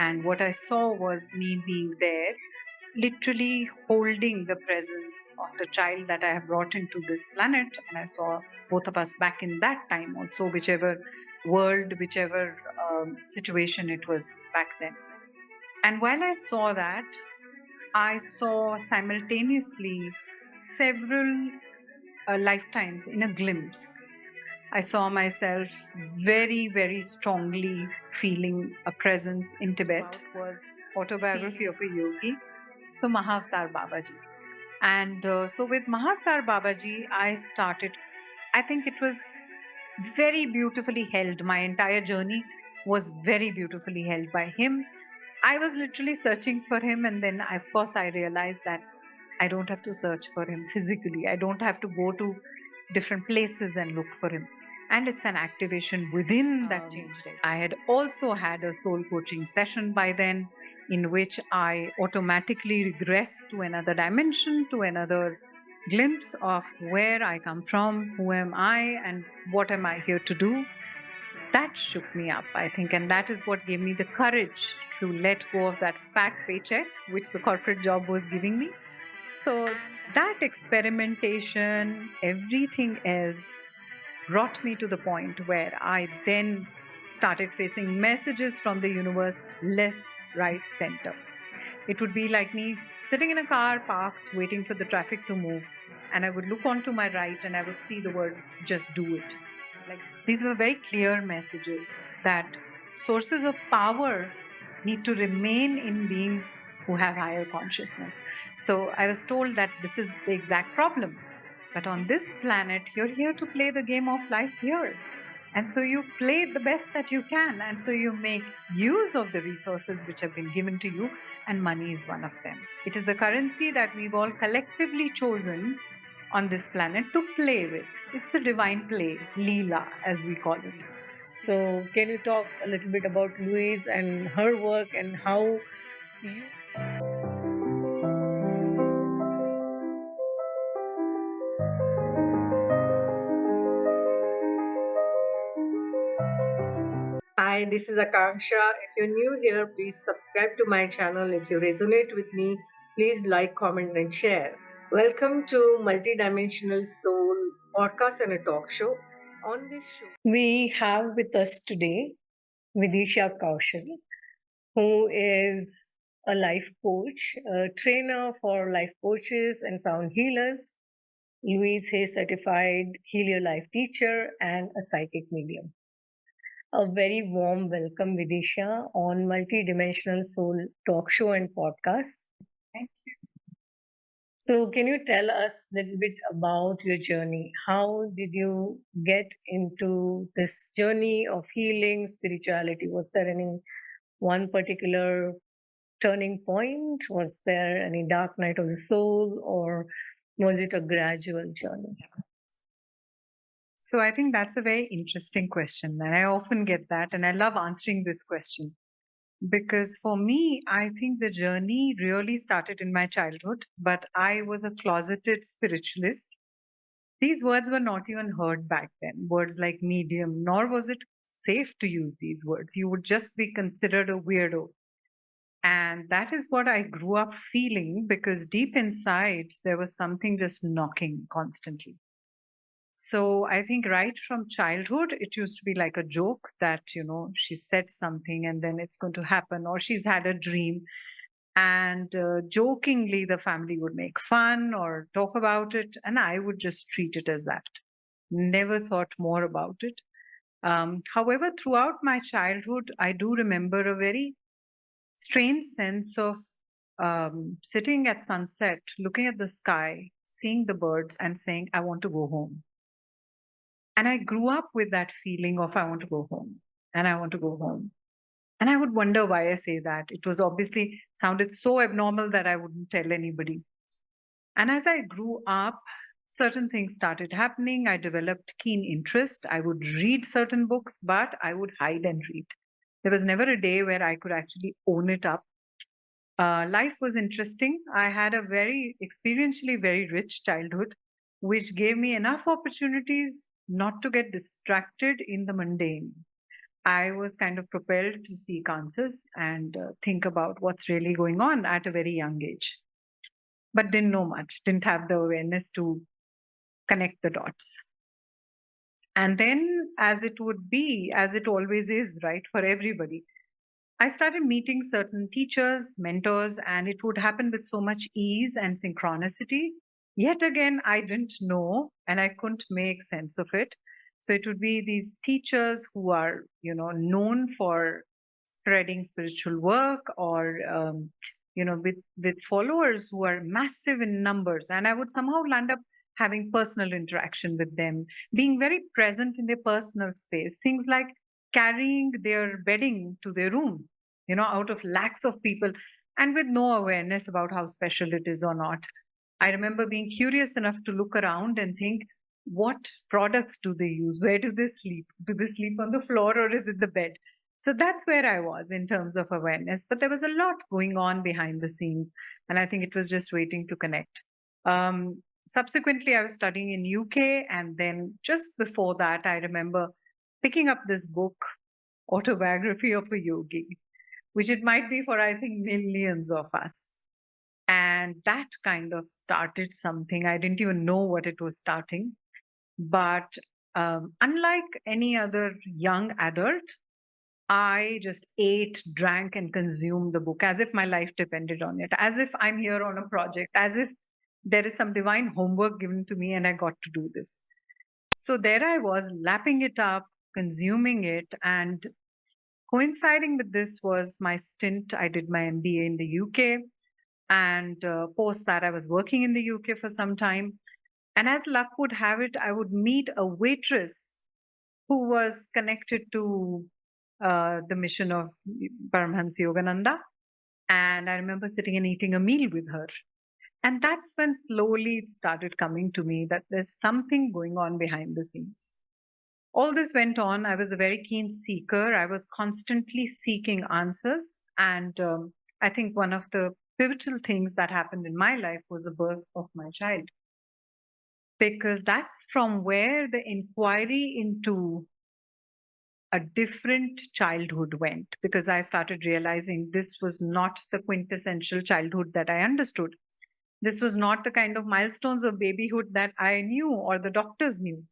And what I saw was me being there, literally holding the presence of the child that I have brought into this planet. And I saw both of us back in that time also, whichever world, whichever situation it was back then. And while I saw that, I saw simultaneously several lifetimes in a glimpse. I saw myself very, very strongly feeling a presence in Tibet. It was Autobiography of a Yogi, so Mahavatar Babaji. And so with Mahavatar Babaji, I started, I think it was very beautifully held. My entire journey was very beautifully held by him. I was literally searching for him, and then, of course, I realized that I don't have to search for him physically. I don't have to go to different places and look for him. And it's an activation within that changed it. I had also had a soul coaching session by then, in which I automatically regressed to another dimension, to another glimpse of where I come from, who am I, and what am I here to do. That shook me up, I think, and that is what gave me the courage to let go of that fat paycheck which the corporate job was giving me. So that experimentation, everything else, brought me to the point where I then started facing messages from the universe left, right, center. It would be like me sitting in a car parked, waiting for the traffic to move, and I would look onto my right and I would see the words, just do it. Like, these were very clear messages that sources of power need to remain in beings who have higher consciousness. So I was told that this is the exact problem. But on this planet, you're here to play the game of life here. And so you play the best that you can. And so you make use of the resources which have been given to you, and money is one of them. It is the currency that we've all collectively chosen on this planet to play with. It's a divine play, Leela, as we call it. So, can you talk a little bit about Louise and her work and how you? Hi, this is Akanksha. If you're new here, please subscribe to my channel. If you resonate with me, please like, comment, and share. Welcome to Multidimensional Soul podcast and a talk show. On this show, we have with us today Vidisha Kaushal, who is a life coach, a trainer for life coaches and sound healers. Louise Hay certified Heal Your Life teacher and a psychic medium. A very warm welcome, Vidisha, on Multidimensional Soul talk show and podcast. Thank you. So, can you tell us a little bit about your journey? How did you get into this journey of healing, spirituality? Was there any one particular turning point? Was there any dark night of the soul, or was it a gradual journey? So I think that's a very interesting question. And I often get that. And I love answering this question. Because for me, I think the journey really started in my childhood, but I was a closeted spiritualist. These words were not even heard back then, words like medium, nor was it safe to use these words. You would just be considered a weirdo. And that is what I grew up feeling, because deep inside, there was something just knocking constantly. So I think right from childhood, it used to be like a joke that, she said something and then it's going to happen, or she's had a dream. And jokingly, the family would make fun or talk about it. And I would just treat it as that. Never thought more about it. However, throughout my childhood, I do remember a very strange sense of sitting at sunset, looking at the sky, seeing the birds, and saying, I want to go home. And I grew up with that feeling of, I want to go home and I want to go home. And I would wonder why I say that. It was obviously sounded so abnormal that I wouldn't tell anybody. And as I grew up, certain things started happening. I developed keen interest. I would read certain books, but I would hide and read. There was never a day where I could actually own it up. Life was interesting. I had a very experientially very rich childhood, which gave me enough opportunities not to get distracted in the mundane. I was kind of propelled to seek answers and think about what's really going on at a very young age, but didn't know much, didn't have the awareness to connect the dots. And then, as it would be, as it always is, right, for everybody, I started meeting certain teachers, mentors, and it would happen with so much ease and synchronicity. Yet again, I didn't know and I couldn't make sense of it. So it would be these teachers who are, known for spreading spiritual work, or, with followers who are massive in numbers. And I would somehow land up having personal interaction with them, being very present in their personal space. Things like carrying their bedding to their room, out of lakhs of people, and with no awareness about how special it is or not. I remember being curious enough to look around and think, what products do they use? Where do they sleep? Do they sleep on the floor or is it the bed? So that's where I was in terms of awareness. But there was a lot going on behind the scenes. And I think it was just waiting to connect. Subsequently, I was studying in UK. And then just before that, I remember picking up this book, Autobiography of a Yogi, which it might be for, I think, millions of us. And that kind of started something. I didn't even know what it was starting. But unlike any other young adult, I just ate, drank, and consumed the book as if my life depended on it, as if I'm here on a project, as if there is some divine homework given to me and I got to do this. So there I was, lapping it up, consuming it, and coinciding with this was my stint. I did my MBA in the UK, and post that, I was working in the UK for some time. And as luck would have it, I would meet a waitress who was connected to the mission of Paramahansa Yogananda. And I remember sitting and eating a meal with her. And that's when slowly it started coming to me that there's something going on behind the scenes. All this went on. I was a very keen seeker. I was constantly seeking answers. And I think one of the pivotal things that happened in my life was the birth of my child, because that's from where the inquiry into a different childhood went, because I started realizing this was not the quintessential childhood that I understood. This was not the kind of milestones of babyhood that I knew or the doctors knew.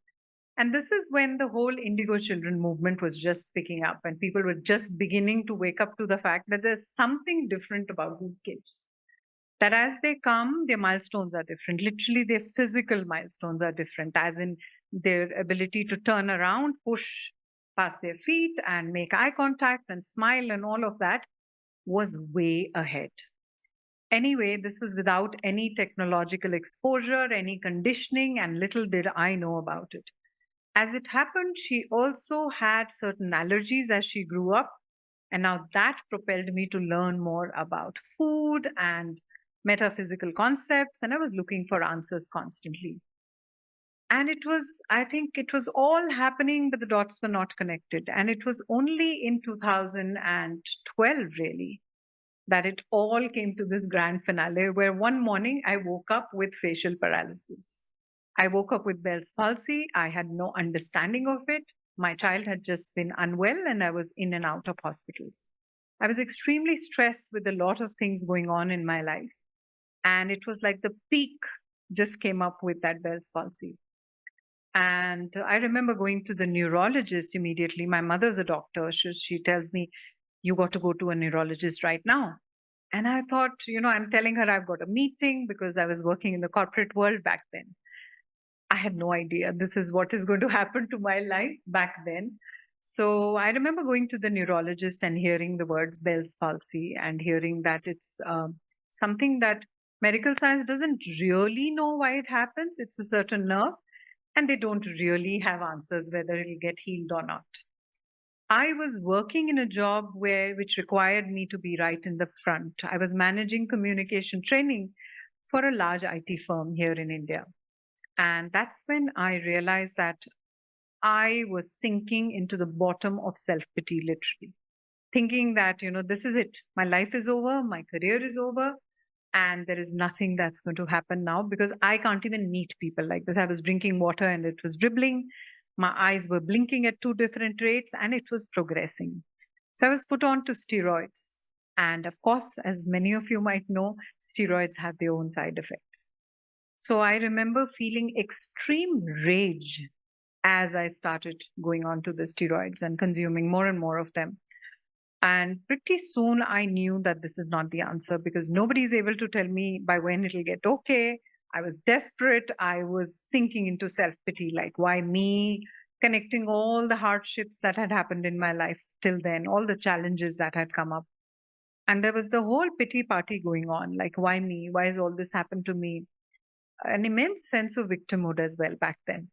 And this is when the whole Indigo Children movement was just picking up, and people were just beginning to wake up to the fact that there's something different about these kids. That as they come, their milestones are different. Literally, their physical milestones are different, as in their ability to turn around, push past their feet, and make eye contact and smile, and all of that was way ahead. Anyway, this was without any technological exposure, any conditioning, and little did I know about it. As it happened, she also had certain allergies as she grew up. And now that propelled me to learn more about food and metaphysical concepts. And I was looking for answers constantly. And it was, I think it was all happening, but the dots were not connected. And it was only in 2012, really, that it all came to this grand finale, where one morning I woke up with facial paralysis. I woke up with Bell's palsy. I had no understanding of it. My child had just been unwell and I was in and out of hospitals. I was extremely stressed with a lot of things going on in my life. And it was like the peak just came up with that Bell's palsy. And I remember going to the neurologist immediately. My mother's a doctor. She tells me, you got to go to a neurologist right now. And I thought, I'm telling her I've got a meeting because I was working in the corporate world back then. I had no idea this is what is going to happen to my life back then. So I remember going to the neurologist and hearing the words Bell's palsy and hearing that it's something that medical science doesn't really know why it happens. It's a certain nerve, and they don't really have answers whether it'll get healed or not. I was working in a job which required me to be right in the front. I was managing communication training for a large IT firm here in India. And that's when I realized that I was sinking into the bottom of self pity, literally, thinking that, this is it. My life is over, my career is over, and there is nothing that's going to happen now because I can't even meet people like this. I was drinking water and it was dribbling. My eyes were blinking at two different rates and it was progressing. So I was put on to steroids. And of course, as many of you might know, steroids have their own side effects. So I remember feeling extreme rage as I started going on to the steroids and consuming more and more of them. And pretty soon I knew that this is not the answer because nobody is able to tell me by when it'll get okay. I was desperate. I was sinking into self pity like, why me? Connecting all the hardships that had happened in my life till then, all the challenges that had come up. And there was the whole pity party going on like, why me? Why has all this happened to me? An immense sense of victimhood as well back then.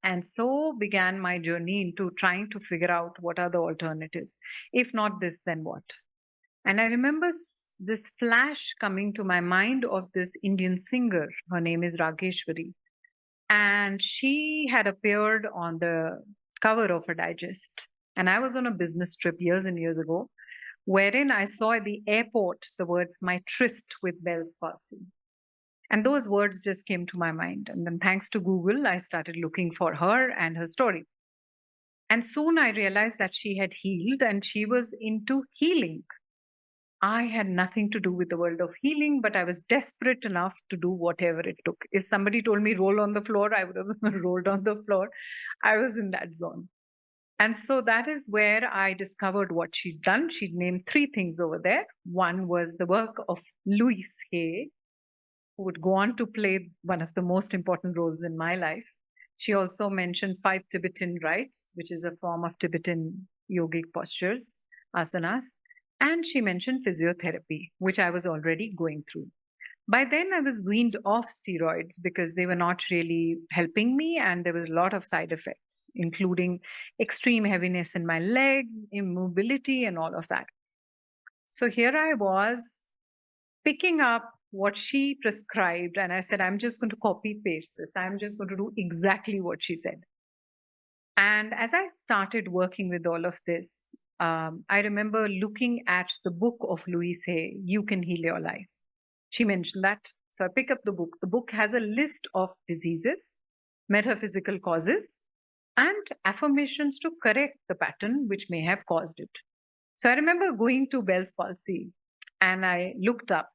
And so began my journey into trying to figure out what are the alternatives. If not this, then what? And I remember this flash coming to my mind of this Indian singer. Her name is Rageshwari. And she had appeared on the cover of a digest. And I was on a business trip years and years ago, wherein I saw at the airport the words, my tryst with Bell's Palsy. And those words just came to my mind. And then, thanks to Google, I started looking for her and her story. And soon I realized that she had healed and she was into healing. I had nothing to do with the world of healing, but I was desperate enough to do whatever it took. If somebody told me roll on the floor, I would have rolled on the floor. I was in that zone. And so that is where I discovered what she'd done. She'd named three things over there. One was the work of Louise Hay, who would go on to play one of the most important roles in my life. She also mentioned 5 Tibetan rites, which is a form of Tibetan yogic postures, asanas. And she mentioned physiotherapy, which I was already going through. By then, I was weaned off steroids because they were not really helping me, and there was a lot of side effects, including extreme heaviness in my legs, immobility, and all of that. So here I was picking up what she prescribed, and I said, I'm just going to copy paste this. I'm just going to do exactly what she said. And as I started working with all of this, I remember looking at the book of Louise Hay, You Can Heal Your Life. She mentioned that. So I pick up the book. The book has a list of diseases, metaphysical causes, and affirmations to correct the pattern which may have caused it. So I remember going to Bell's Palsy and I looked up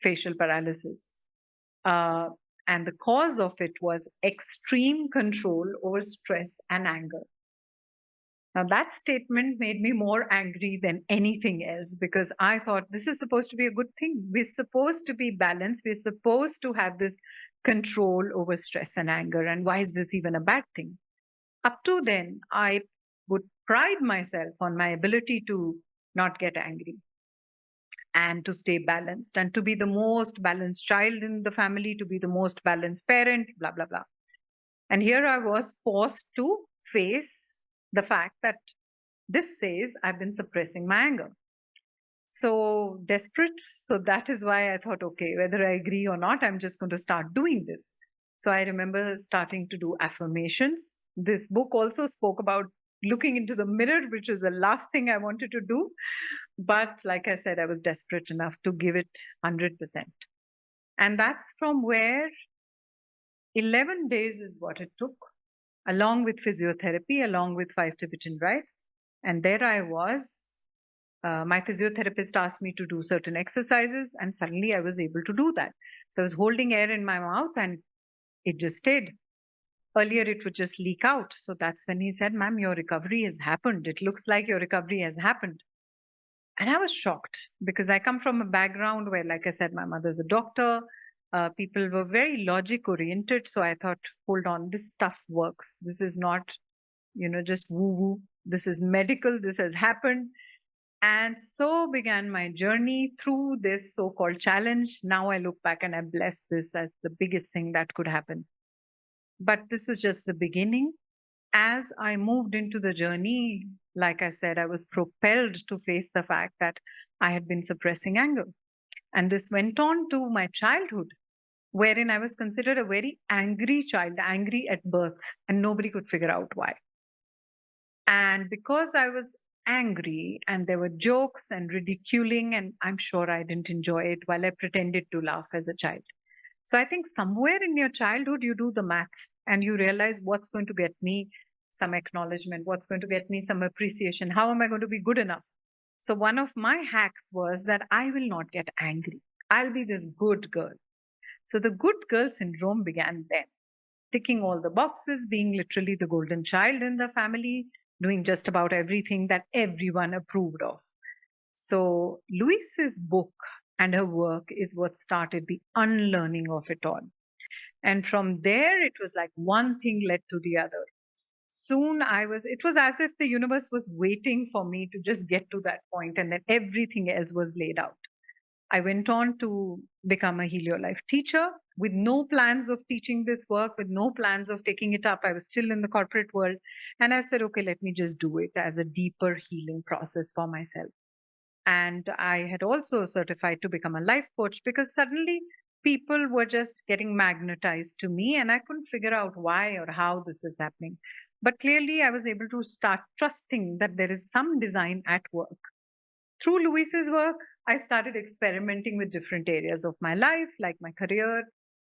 facial paralysis. And the cause of it was extreme control over stress and anger. Now, that statement made me more angry than anything else because I thought this is supposed to be a good thing. We're supposed to be balanced. We're supposed to have this control over stress and anger. And why is this even a bad thing? Up to then, I would pride myself on my ability to not get angry and to stay balanced and to be the most balanced child in the family, to be the most balanced parent, blah, blah, blah. And here I was forced to face the fact that this says I've been suppressing my anger. So desperate. So that is why I thought, okay, whether I agree or not, I'm just going to start doing this. So I remember starting to do affirmations. This book also spoke about looking into the mirror, which is the last thing I wanted to do. But like I said, I was desperate enough to give it 100%. And that's from where 11 days is what it took, along with physiotherapy, along with 5 Tibetan rites. And there I was. My physiotherapist asked me to do certain exercises, and suddenly I was able to do that. So I was holding air in my mouth and it just stayed. Earlier, it would just leak out. So that's when he said, Ma'am, your recovery has happened. It looks like your recovery has happened. And I was shocked because I come from a background where, like I said, my mother's a doctor. People were very logic oriented. So I thought, hold on, this stuff works. This is not, just woo woo. This is medical. This has happened. And so began my journey through this so called challenge. Now I look back and I bless this as the biggest thing that could happen. But this was just the beginning. As I moved into the journey, like I said, I was propelled to face the fact that I had been suppressing anger. And this went on to my childhood, wherein I was considered a very angry child, angry at birth, and nobody could figure out why. And because I was angry and there were jokes and ridiculing, and I'm sure I didn't enjoy it while I pretended to laugh as a child. So I think somewhere in your childhood, you do the math and you realize what's going to get me some acknowledgement, what's going to get me some appreciation, how am I going to be good enough? So one of my hacks was that I will not get angry. I'll be this good girl. So the good girl syndrome began then, ticking all the boxes, being literally the golden child in the family, doing just about everything that everyone approved of. So Louise's book and her work is what started the unlearning of it all. And from there, it was like one thing led to the other. Soon it was as if the universe was waiting for me to just get to that point, and then everything else was laid out. I went on to become a Heliolife teacher with no plans of teaching this work, with no plans of taking it up. I was still in the corporate world. And I said, okay, let me just do it as a deeper healing process for myself. And I had also certified to become a life coach because suddenly people were just getting magnetized to me and I couldn't figure out why or how this is happening. But clearly, I was able to start trusting that there is some design at work. Through Louise's work, I started experimenting with different areas of my life, like my career,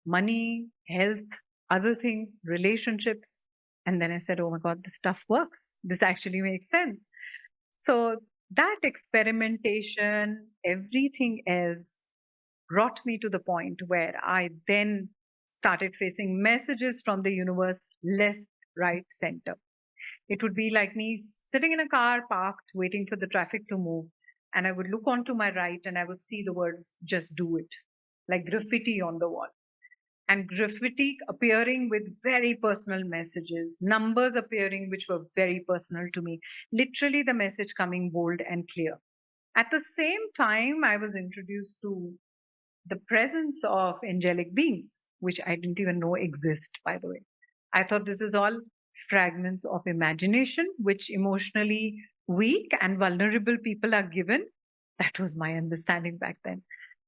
money, health, other things, relationships. And then I said, oh my God, this stuff works. This actually makes sense. So that experimentation, everything else brought me to the point where I then started facing messages from the universe left, right, center. It would be like me sitting in a car parked, waiting for the traffic to move. And I would look onto my right and I would see the words, just do it, like graffiti on the wall. And graffiti appearing with very personal messages, numbers appearing which were very personal to me, literally the message coming bold and clear. At the same time, I was introduced to the presence of angelic beings, which I didn't even know exist, by the way. I thought this is all fragments of imagination, which emotionally weak and vulnerable people are given. That was my understanding back then.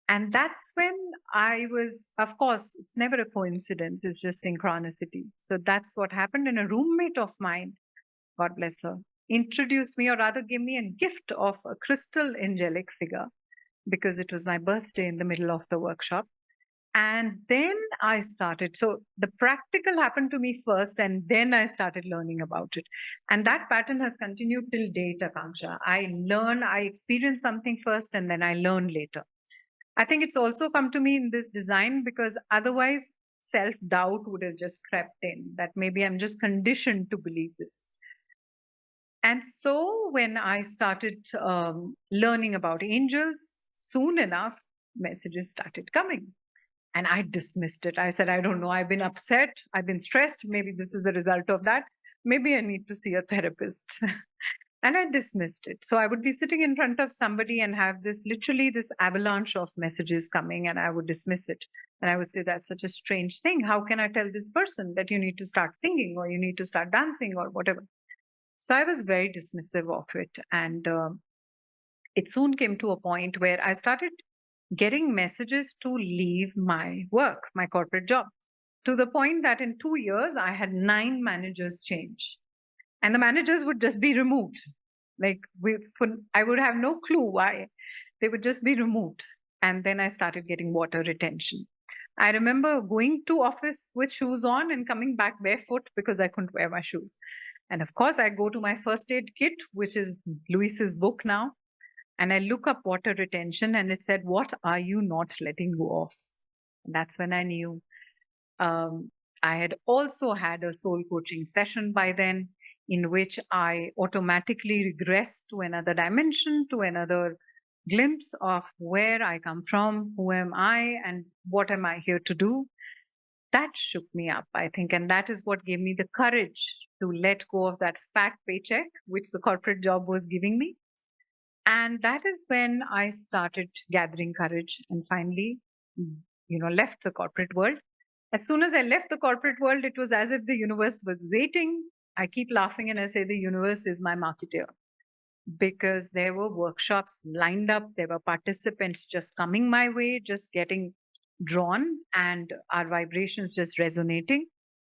And that's when I was, of course, it's never a coincidence, it's just synchronicity. So that's what happened. And a roommate of mine, God bless her, introduced me, or rather gave me a gift of a crystal angelic figure because it was my birthday in the middle of the workshop. And then I started. So the practical happened to me first, and then I started learning about it. And that pattern has continued till date, Akanksha. I experience something first, and then I learn later. I think it's also come to me in this design because otherwise self doubt would have just crept in that maybe I'm just conditioned to believe this. And so when I started learning about angels, soon enough, messages started coming. And I dismissed it. I said, I don't know. I've been upset. I've been stressed. Maybe this is a result of that. Maybe I need to see a therapist. And I dismissed it. So I would be sitting in front of somebody and have this literally this avalanche of messages coming, and I would dismiss it. And I would say, that's such a strange thing. How can I tell this person that you need to start singing or you need to start dancing or whatever? So I was very dismissive of it. And it soon came to a point where I started getting messages to leave my work, my corporate job, to the point that in 2 years, I had 9 managers change. And the managers would just be removed. Like I would have no clue why. They would just be removed. And then I started getting water retention. I remember going to office with shoes on and coming back barefoot because I couldn't wear my shoes. And of course, I go to my first aid kit, which is Louise's book now, and I look up water retention and it said, what are you not letting go of? And that's when I knew. I had also had a soul coaching session by then in which I automatically regressed to another dimension, to another glimpse of where I come from, who am I, and what am I here to do. That shook me up, I think. And that is what gave me the courage to let go of that fat paycheck, which the corporate job was giving me. And that is when I started gathering courage and finally, left the corporate world. As soon as I left the corporate world, it was as if the universe was waiting. I keep laughing and I say the universe is my marketer because there were workshops lined up. There were participants just coming my way, just getting drawn, and our vibrations just resonating.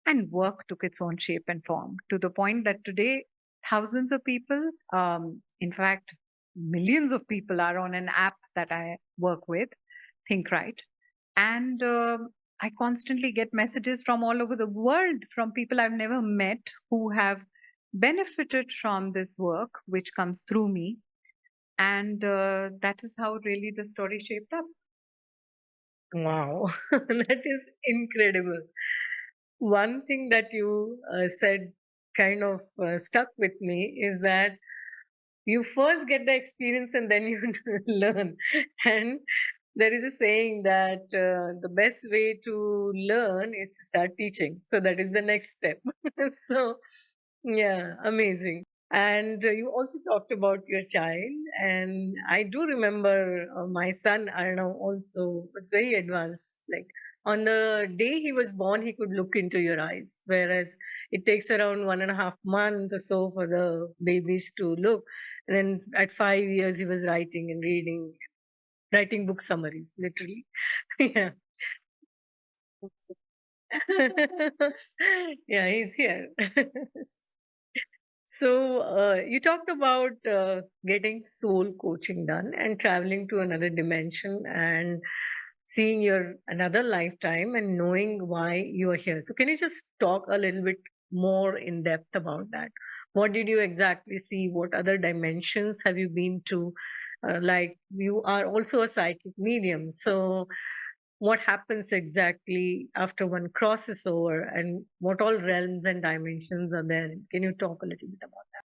And work took its own shape and form to the point that today, thousands of people, in fact, millions of people are on an app that I work with, Think Right. And I constantly get messages from all over the world, from people I've never met who have benefited from this work, which comes through me. And that is how really the story shaped up. Wow, that is incredible. One thing that you said kind of stuck with me is that you first get the experience and then you learn. And there is a saying that the best way to learn is to start teaching. So that is the next step. So, yeah, amazing. And you also talked about your child, and I do remember my son Arnav also was very advanced. Like on the day he was born, he could look into your eyes, whereas it takes around 1.5 months or so for the babies to look. And then at 5 years, he was writing and reading, writing book summaries, literally. Yeah. Yeah, he's here. So, you talked about getting soul coaching done and traveling to another dimension and seeing your another lifetime and knowing why you are here. So, can you just talk a little bit more in depth about that? What did you exactly see? What other dimensions have you been to? Like, you are also a psychic medium. So, what happens exactly after one crosses over and what all realms and dimensions are there? Can you talk a little bit about that?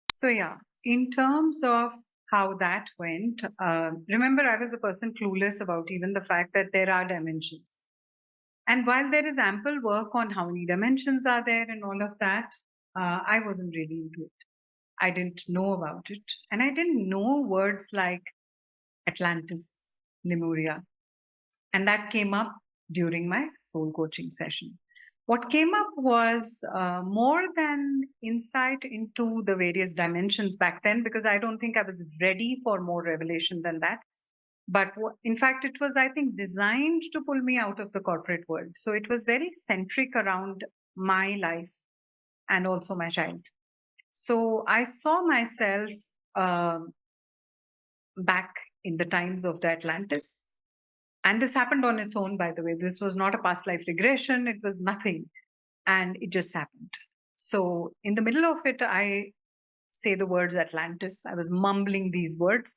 So, yeah, in terms of how that went, remember, I was a person clueless about even the fact that there are dimensions. And while there is ample work on how many dimensions are there and all of that, I wasn't really into it. I didn't know about it. And I didn't know words like Atlantis, Lemuria. And that came up during my soul coaching session. What came up was more than insight into the various dimensions back then, because I don't think I was ready for more revelation than that. But in fact, it was, I think, designed to pull me out of the corporate world. So it was very centric around my life and also my child. So I saw myself um back in the times of the Atlantis. And this happened on its own, by the way. This was not a past life regression, it was nothing. And it just happened. So, in the middle of it, I say the words Atlantis. I was mumbling these words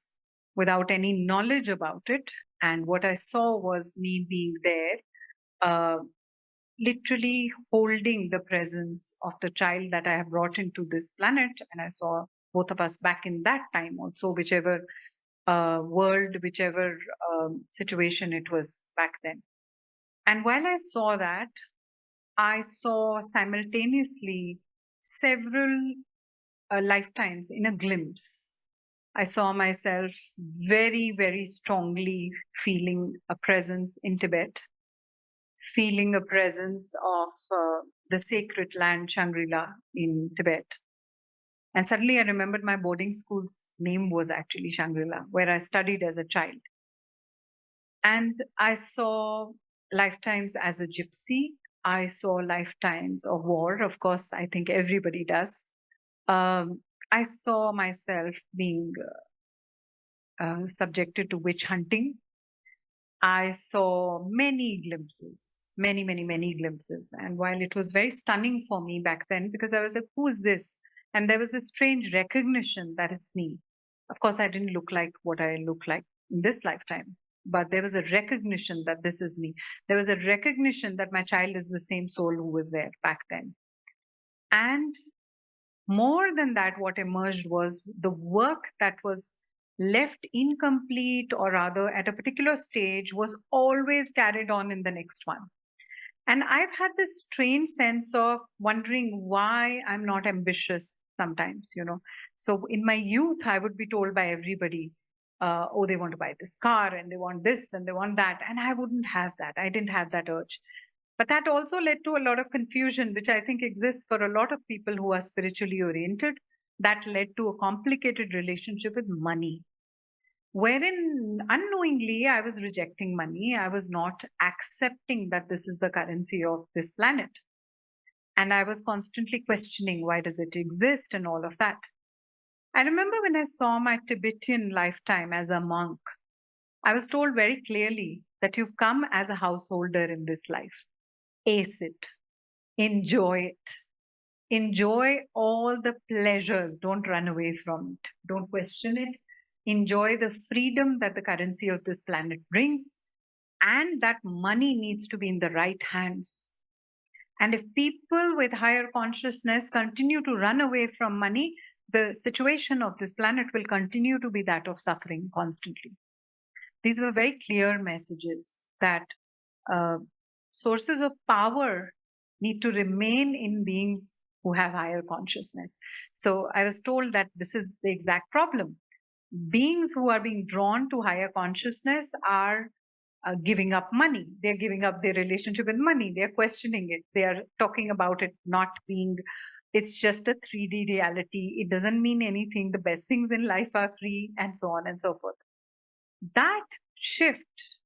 without any knowledge about it. And what I saw was me being there, uh, literally holding the presence of the child that I have brought into this planet. And I saw both of us back in that time also, whichever world, whichever situation it was back then. And while I saw that, I saw simultaneously several lifetimes in a glimpse. I saw myself very, very strongly feeling a presence in Tibet, feeling a presence of the sacred land Shangri-La in Tibet. And suddenly I remembered my boarding school's name was actually Shangri-La, where I studied as a child. And I saw lifetimes as a gypsy. I saw lifetimes of war. Of course, I think everybody does. I saw myself being subjected to witch hunting. I saw many glimpses, many, many, many glimpses. And while it was very stunning for me back then, because I was like, who is this? And there was this strange recognition that it's me. Of course, I didn't look like what I look like in this lifetime, but there was a recognition that this is me. There was a recognition that my child is the same soul who was there back then. And more than that, what emerged was the work that was left incomplete, or rather at a particular stage, was always carried on in the next one. And I've had this strange sense of wondering why I'm not ambitious sometimes, you know. So in my youth, I would be told by everybody, oh, they want to buy this car and they want this and they want that. And I wouldn't have that. I didn't have that urge. But that also led to a lot of confusion, which I think exists for a lot of people who are spiritually oriented. That led to a complicated relationship with money, wherein unknowingly I was rejecting money. I was not accepting that this is the currency of this planet. And I was constantly questioning, why does it exist and all of that. I remember when I saw my Tibetan lifetime as a monk, I was told very clearly that you've come as a householder in this life. Ace it, enjoy it, enjoy all the pleasures. Don't run away from it, don't question it. Enjoy the freedom that the currency of this planet brings, and that money needs to be in the right hands. And if people with higher consciousness continue to run away from money, the situation of this planet will continue to be that of suffering constantly. These were very clear messages that uh, sources of power need to remain in beings who have higher consciousness. So I was told that this is the exact problem. Beings who are being drawn to higher consciousness are giving up money. They're giving up their relationship with money. They're questioning it. They are talking about it not being, it's just a 3D reality. It doesn't mean anything. The best things in life are free, and so on and so forth. That shift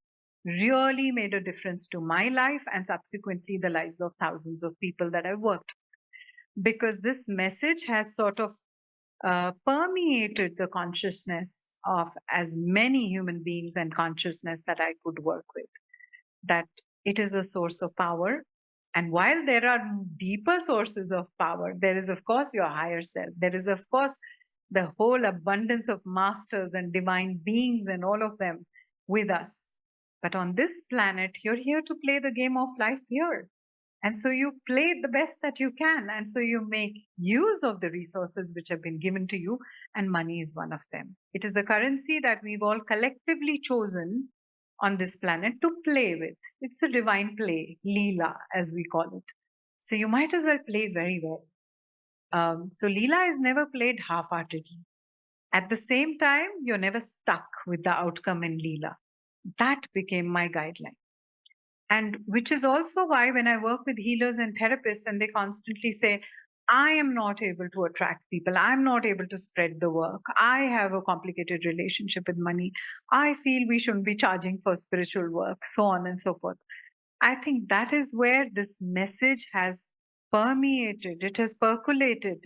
really made a difference to my life and subsequently the lives of thousands of people that I've worked with. Because this message has sort of permeated the consciousness of as many human beings and consciousness that I could work with, that it is a source of power. And while there are deeper sources of power, there is, of course, your higher self. There is, of course, the whole abundance of masters and divine beings and all of them with us. But on this planet, you're here to play the game of life here. And so you play the best that you can. And so you make use of the resources which have been given to you, and money is one of them. It is the currency that we've all collectively chosen on this planet to play with. It's a divine play, Leela, as we call it. So you might as well play very well. So Leela is never played half-heartedly. At the same time, you're never stuck with the outcome in Leela. That became my guideline. And which is also why when I work with healers and therapists and they constantly say, I am not able to attract people, I'm not able to spread the work, I have a complicated relationship with money, I feel we shouldn't be charging for spiritual work, so on and so forth. I think that is where this message has permeated, it has percolated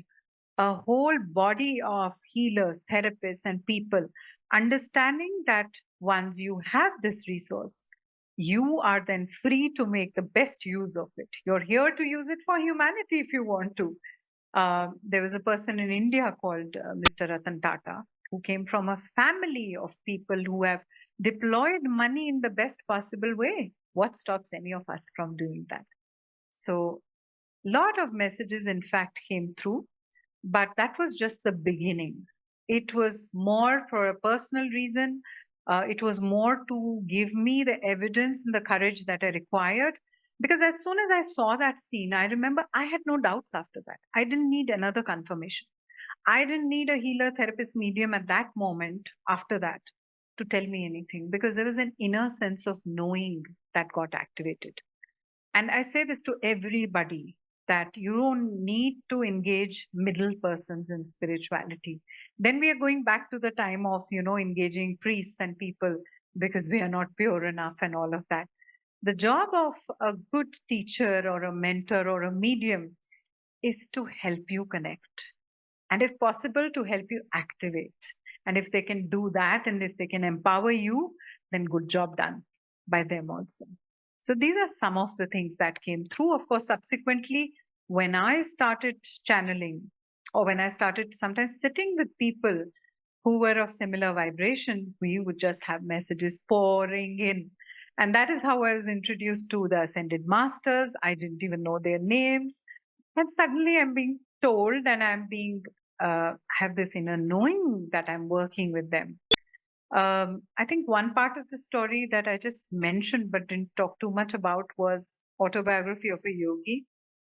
a whole body of healers, therapists, and people, understanding that once you have this resource, you are then free to make the best use of it. You're here to use it for humanity if you want to. There was a person in India called Mr. Ratan Tata who came from a family of people who have deployed money in the best possible way. What stops any of us from doing that? So, a lot of messages, in fact, came through, but that was just the beginning. It was more for a personal reason. It was more to give me the evidence and the courage that I required. Because as soon as I saw that scene, I remember I had no doubts after that. I didn't need another confirmation. I didn't need a healer, therapist, medium at that moment after that to tell me anything, because there was an inner sense of knowing that got activated. And I say this to everybody, that you don't need to engage middle persons in spirituality. Then we are going back to the time of, engaging priests and people because we are not pure enough and all of that. The job of a good teacher or a mentor or a medium is to help you connect. And if possible, to help you activate. And if they can do that and if they can empower you, then good job done by them also. So these are some of the things that came through. Of course, subsequently, when I started channeling, or when I started sometimes sitting with people who were of similar vibration, we would just have messages pouring in. And that is how I was introduced to the Ascended Masters. I didn't even know their names. And suddenly I'm being told and I'm being, have this inner knowing that I'm working with them. I think one part of the story that I just mentioned but didn't talk too much about was Autobiography of a Yogi.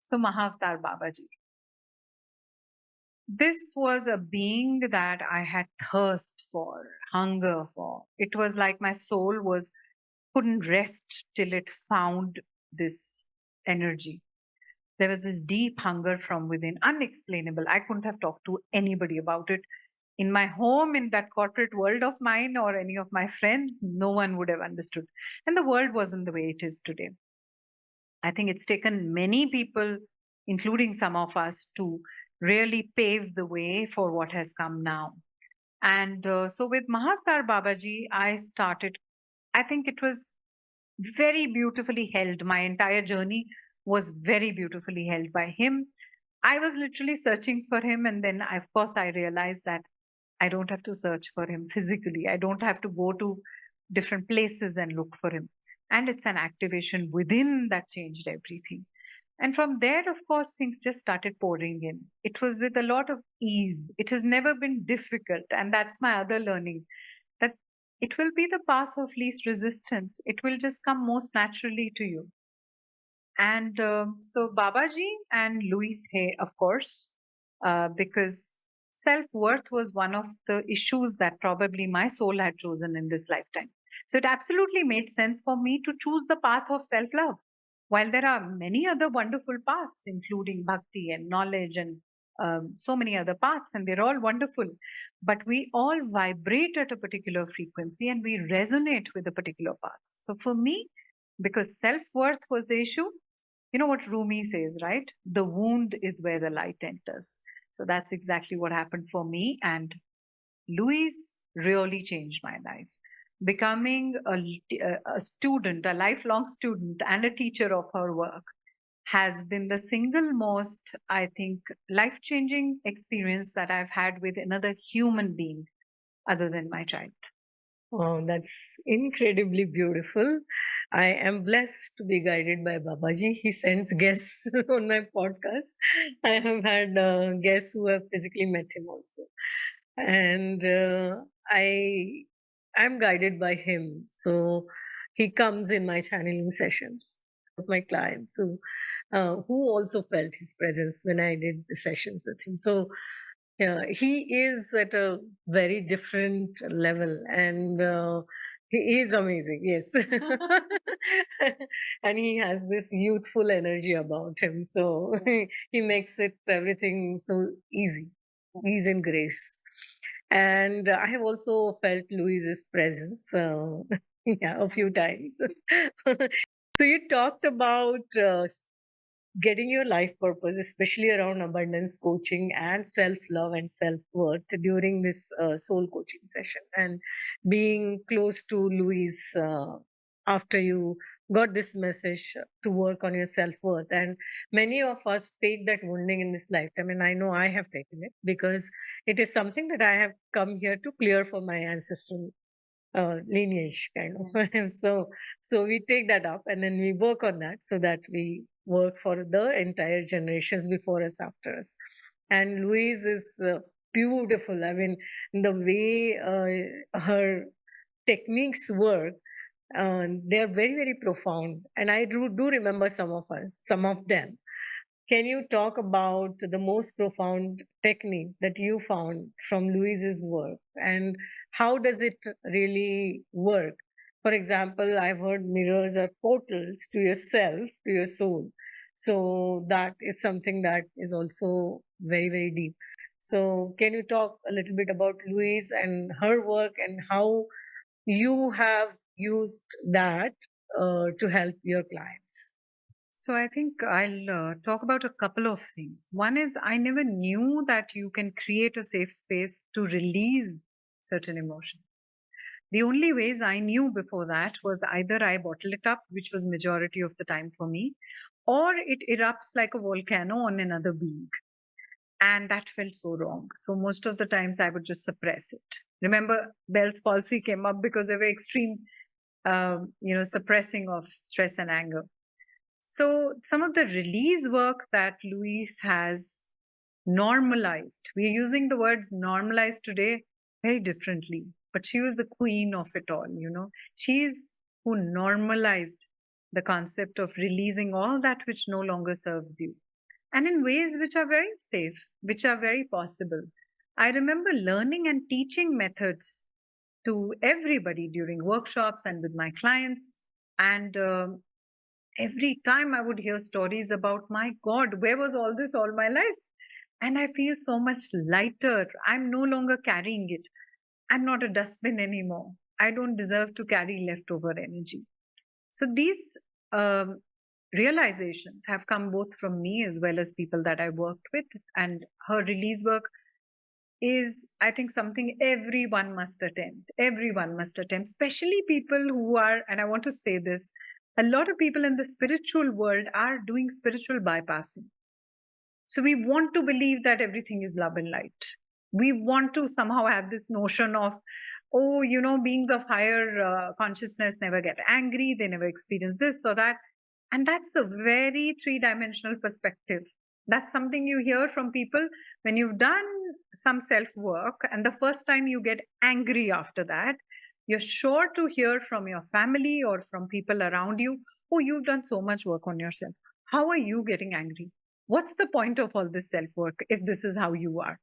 So Mahavatar Babaji. This was a being that I had thirst for, hunger for. It was like my soul couldn't rest till it found this energy. There was this deep hunger from within, unexplainable. I couldn't have talked to anybody about it. In my home, in that corporate world of mine, or any of my friends, no one would have understood. And the world wasn't the way it is today. I think it's taken many people, including some of us, to really pave the way for what has come now. And so with Mahavatar Babaji, I started, I think it was very beautifully held. My entire journey was very beautifully held by him. I was literally searching for him, and then, of course, I realized that I don't have to search for him physically. I don't have to go to different places and look for him. And it's an activation within that changed everything. And from there, of course, things just started pouring in. It was with a lot of ease. It has never been difficult. And that's my other learning, that it will be the path of least resistance. It will just come most naturally to you. And so Babaji and Louise Hay, of course, because self worth was one of the issues that probably my soul had chosen in this lifetime. So it absolutely made sense for me to choose the path of self love. While there are many other wonderful paths, including bhakti and knowledge and so many other paths, and they're all wonderful, but we all vibrate at a particular frequency and we resonate with a particular path. So for me, because self worth was the issue, you know what Rumi says, right? The wound is where the light enters. So that's exactly what happened for me. And Louise really changed my life. Becoming a student, a lifelong student, and a teacher of her work has been the single most, I think, life changing experience that I've had with another human being other than my child. Oh, that's incredibly beautiful. I am blessed to be guided by Babaji. He sends guests on my podcast. I have had guests who have physically met him also, and I'm guided by him. So he comes in my channeling sessions with my clients who also felt his presence when I did the sessions with him. So yeah, he is at a very different level, and he is amazing. Yes, and he has this youthful energy about him. So he makes it everything so easy, ease and grace. And I have also felt Louise's presence, yeah, a few times. So you talked about getting your life purpose, especially around abundance coaching and self love and self worth during this soul coaching session, and being close to Louise after you got this message to work on your self worth. And many of us take that wounding in this lifetime, and I know I have taken it because it is something that I have come here to clear for my ancestral lineage kind of. And so we take that up and then we work on that so that we work for the entire generations before us, after us. And Louise is beautiful. I mean, the way her techniques work, they are very very profound, and I do remember some of them. Can you talk about the most profound technique that you found from Louise's work, and how does it really work? For example, I've heard mirrors are portals to yourself, to your soul. So that is something that is also very, very deep. So can you talk a little bit about Louise and her work and how you have used that to help your clients? So I think I'll talk about a couple of things. One is I never knew that you can create a safe space to release certain emotion. The only ways I knew before that was either I bottle it up, which was majority of the time for me, or it erupts like a volcano on another being. And that felt so wrong. So most of the times I would just suppress it. Remember, Bell's palsy came up because of extreme, suppressing of stress and anger. So some of the release work that Louise has normalized, we're using the words normalized today very differently, but she was the queen of it all, you know. She's who normalized the concept of releasing all that which no longer serves you, and in ways which are very safe, which are very possible. I remember learning and teaching methods to everybody during workshops and with my clients. And every time I would hear stories about, my God, where was all this all my life? And I feel so much lighter. I'm no longer carrying it. I'm not a dustbin anymore. I don't deserve to carry leftover energy. So these um, realizations have come both from me as well as people that I worked with. And her release work is, I think, something everyone must attempt. Everyone must attempt, especially people who are, and I want to say this, a lot of people in the spiritual world are doing spiritual bypassing. So we want to believe that everything is love and light. We want to somehow have this notion of, oh, beings of higher consciousness never get angry, they never experience this or that. And that's a very three-dimensional perspective. That's something you hear from people when you've done some self-work, and the first time you get angry after that, you're sure to hear from your family or from people around you, oh, you've done so much work on yourself. How are you getting angry? What's the point of all this self-work if this is how you are?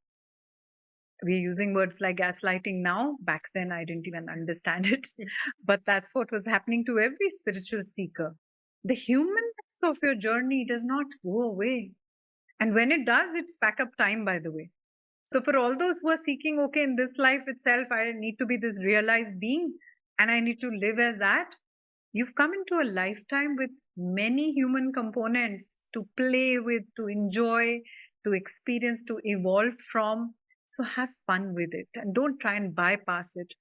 We're using words like gaslighting now. Back then, I didn't even understand it. But that's what was happening to every spiritual seeker. The humanness of your journey does not go away. And when it does, it's pack up time, by the way. So for all those who are seeking, okay, in this life itself, I need to be this realized being and I need to live as that. You've come into a lifetime with many human components to play with, to enjoy, to experience, to evolve from. So have fun with it and don't try and bypass it.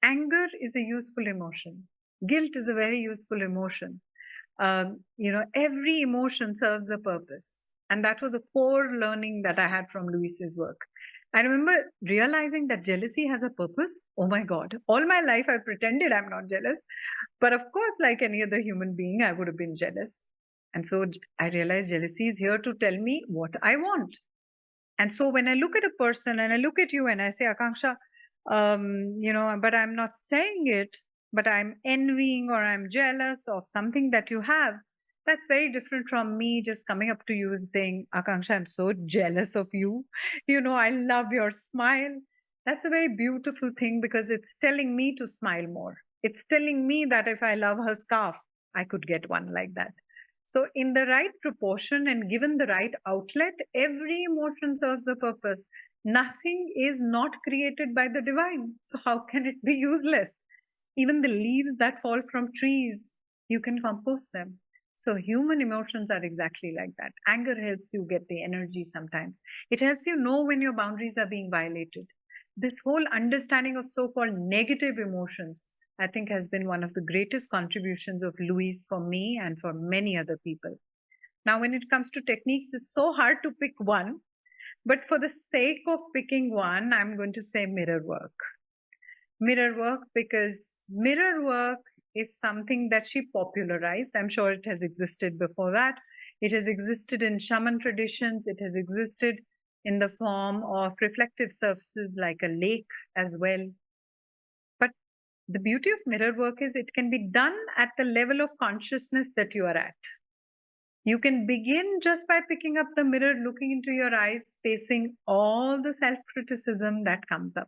Anger is a useful emotion. Guilt is a very useful emotion. Every emotion serves a purpose. And that was a core learning that I had from Louise's work. I remember realizing that jealousy has a purpose. Oh my God. All my life I pretended I'm not jealous. But of course, like any other human being, I would have been jealous. And so I realized jealousy is here to tell me what I want. And so when I look at a person and I look at you and I say, Akanksha, but I'm not saying it, but I'm envying or I'm jealous of something that you have. That's very different from me just coming up to you and saying, Akanksha, I'm so jealous of you. I love your smile. That's a very beautiful thing because it's telling me to smile more. It's telling me that if I love her scarf, I could get one like that. So, in the right proportion and given the right outlet, every emotion serves a purpose. Nothing is not created by the divine. So, how can it be useless? Even the leaves that fall from trees, you can compost them. So, human emotions are exactly like that. Anger helps you get the energy sometimes, it helps you know when your boundaries are being violated. This whole understanding of so called negative emotions, I think, has been one of the greatest contributions of Louise for me and for many other people. Now, when it comes to techniques, it's so hard to pick one. But for the sake of picking one, I'm going to say mirror work. Mirror work, because mirror work is something that she popularized. I'm sure it has existed before that. It has existed in shaman traditions. It has existed in the form of reflective surfaces like a lake as well. But the beauty of mirror work is it can be done at the level of consciousness that you are at. You can begin just by picking up the mirror, looking into your eyes, facing all the self criticism that comes up.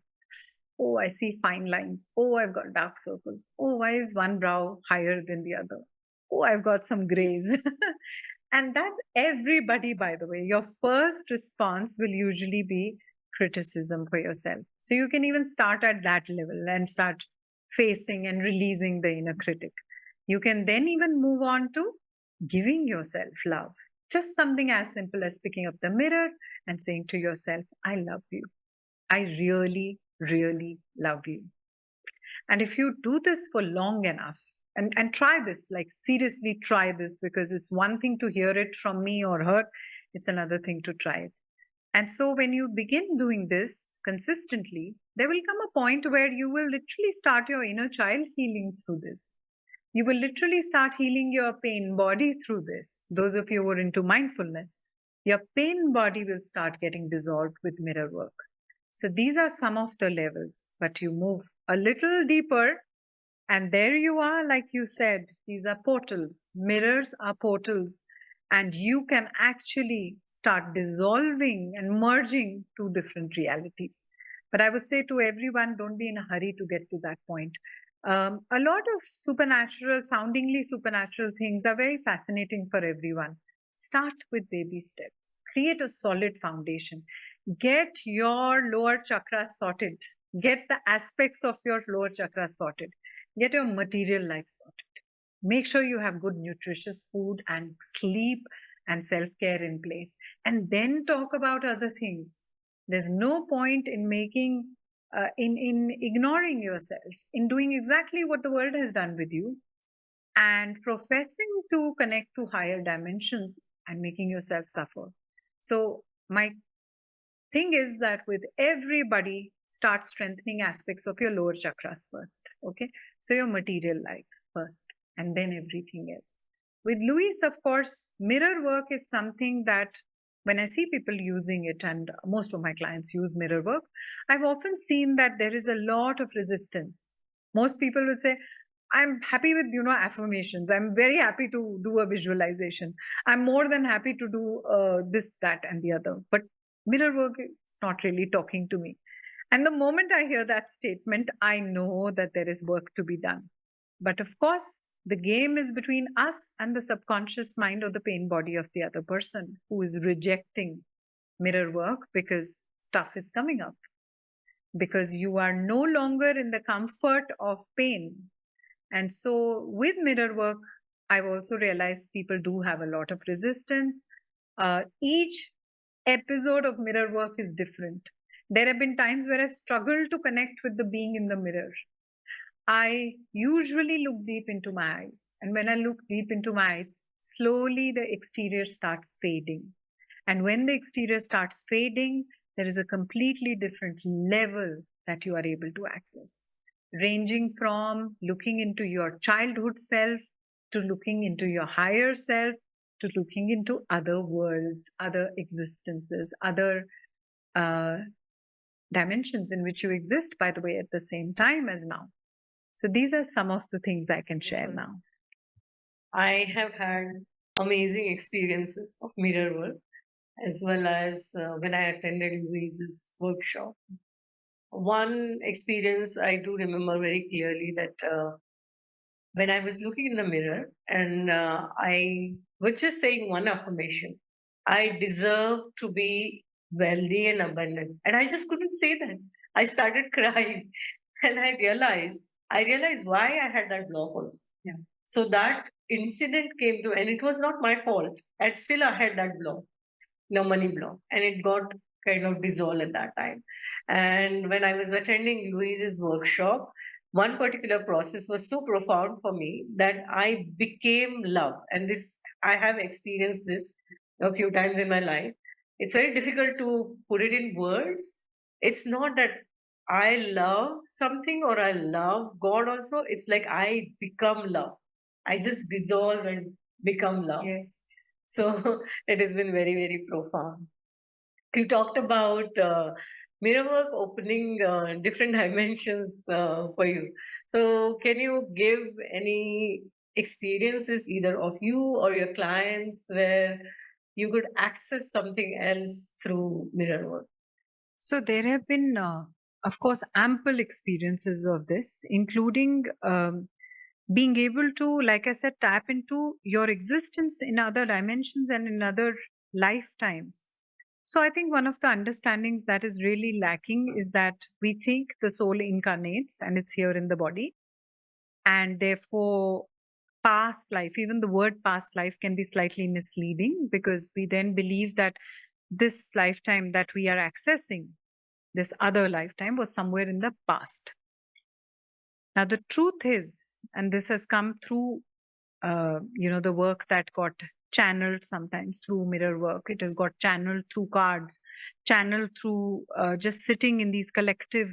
Oh, I see fine lines. Oh, I've got dark circles. Oh, why is one brow higher than the other? Oh, I've got some grays. And that's everybody, by the way. Your first response will usually be criticism for yourself. So you can even start at that level and start facing and releasing the inner critic. You can then even move on to giving yourself love. Just something as simple as picking up the mirror and saying to yourself, I love you. I really, really love you. And if you do this for long enough, and try this, like seriously try this, because it's one thing to hear it from me or her, it's another thing to try it. And so when you begin doing this consistently, there will come a point where you will literally start your inner child healing through this. You will literally start healing your pain body through this. Those of you who are into mindfulness, your pain body will start getting dissolved with mirror work. So these are some of the levels, but you move a little deeper and there you are, like you said, these are portals. Mirrors are portals. And you can actually start dissolving and merging two different realities. But I would say to everyone, don't be in a hurry to get to that point. A lot of supernatural, soundingly supernatural things are very fascinating for everyone. Start with baby steps. Create a solid foundation. Get your lower chakra sorted. Get the aspects of your lower chakra sorted. Get your material life sorted. Make sure you have good, nutritious food and sleep and self care in place. And then talk about other things. There's no point in making, in ignoring yourself, in doing exactly what the world has done with you, and professing to connect to higher dimensions and making yourself suffer. So, my thing is that with everybody, start strengthening aspects of your lower chakras first. Okay. So, your material life first, and then everything else. With Louise, of course, mirror work is something that when I see people using it, and most of my clients use mirror work, I've often seen that there is a lot of resistance. Most people would say, I'm happy with, affirmations. I'm very happy to do a visualization. I'm more than happy to do this, that, and the other. But mirror work is not really talking to me. And the moment I hear that statement, I know that there is work to be done. But of course, the game is between us and the subconscious mind or the pain body of the other person who is rejecting mirror work because stuff is coming up. Because you are no longer in the comfort of pain. And so with mirror work, I've also realized people do have a lot of resistance. Each episode of mirror work is different. There have been times where I've struggled to connect with the being in the mirror. I usually look deep into my eyes. And when I look deep into my eyes, slowly the exterior starts fading. And when the exterior starts fading, there is a completely different level that you are able to access, ranging from looking into your childhood self to looking into your higher self to looking into other worlds, other existences, other dimensions in which you exist, by the way, at the same time as now. So these are some of the things I can share now. I have had amazing experiences of mirror work, as well as when I attended Louise's workshop. One experience I do remember very clearly that when I was looking in the mirror and I was just saying one affirmation, I deserve to be wealthy and abundant. And I just couldn't say that. I started crying and I realized why I had that block also. Yeah. So that incident came to, and it was not my fault. And still I had that block, no money block, and it got kind of dissolved at that time. And when I was attending Louise's workshop, one particular process was so profound for me that I became love. And this, I have experienced this a few times in my life. It's very difficult to put it in words. It's not that I love something or I love God also. It's like I become love. I just dissolve and become love. Yes. So it has been very, very profound. You talked about mirror work opening different dimensions for you. So, can you give any experiences either of you or your clients where you could access something else through mirror work? So there have been, of course, ample experiences of this, including being able to, like I said, tap into your existence in other dimensions and in other lifetimes. So I think one of the understandings that is really lacking is that we think the soul incarnates and it's here in the body. And therefore, past life, even the word past life can be slightly misleading because we then believe that this lifetime that we are accessing, this other lifetime, was somewhere in the past. Now, the truth is, and this has come through, the work that got channeled sometimes through mirror work. It has got channeled through cards, channeled through just sitting in these collective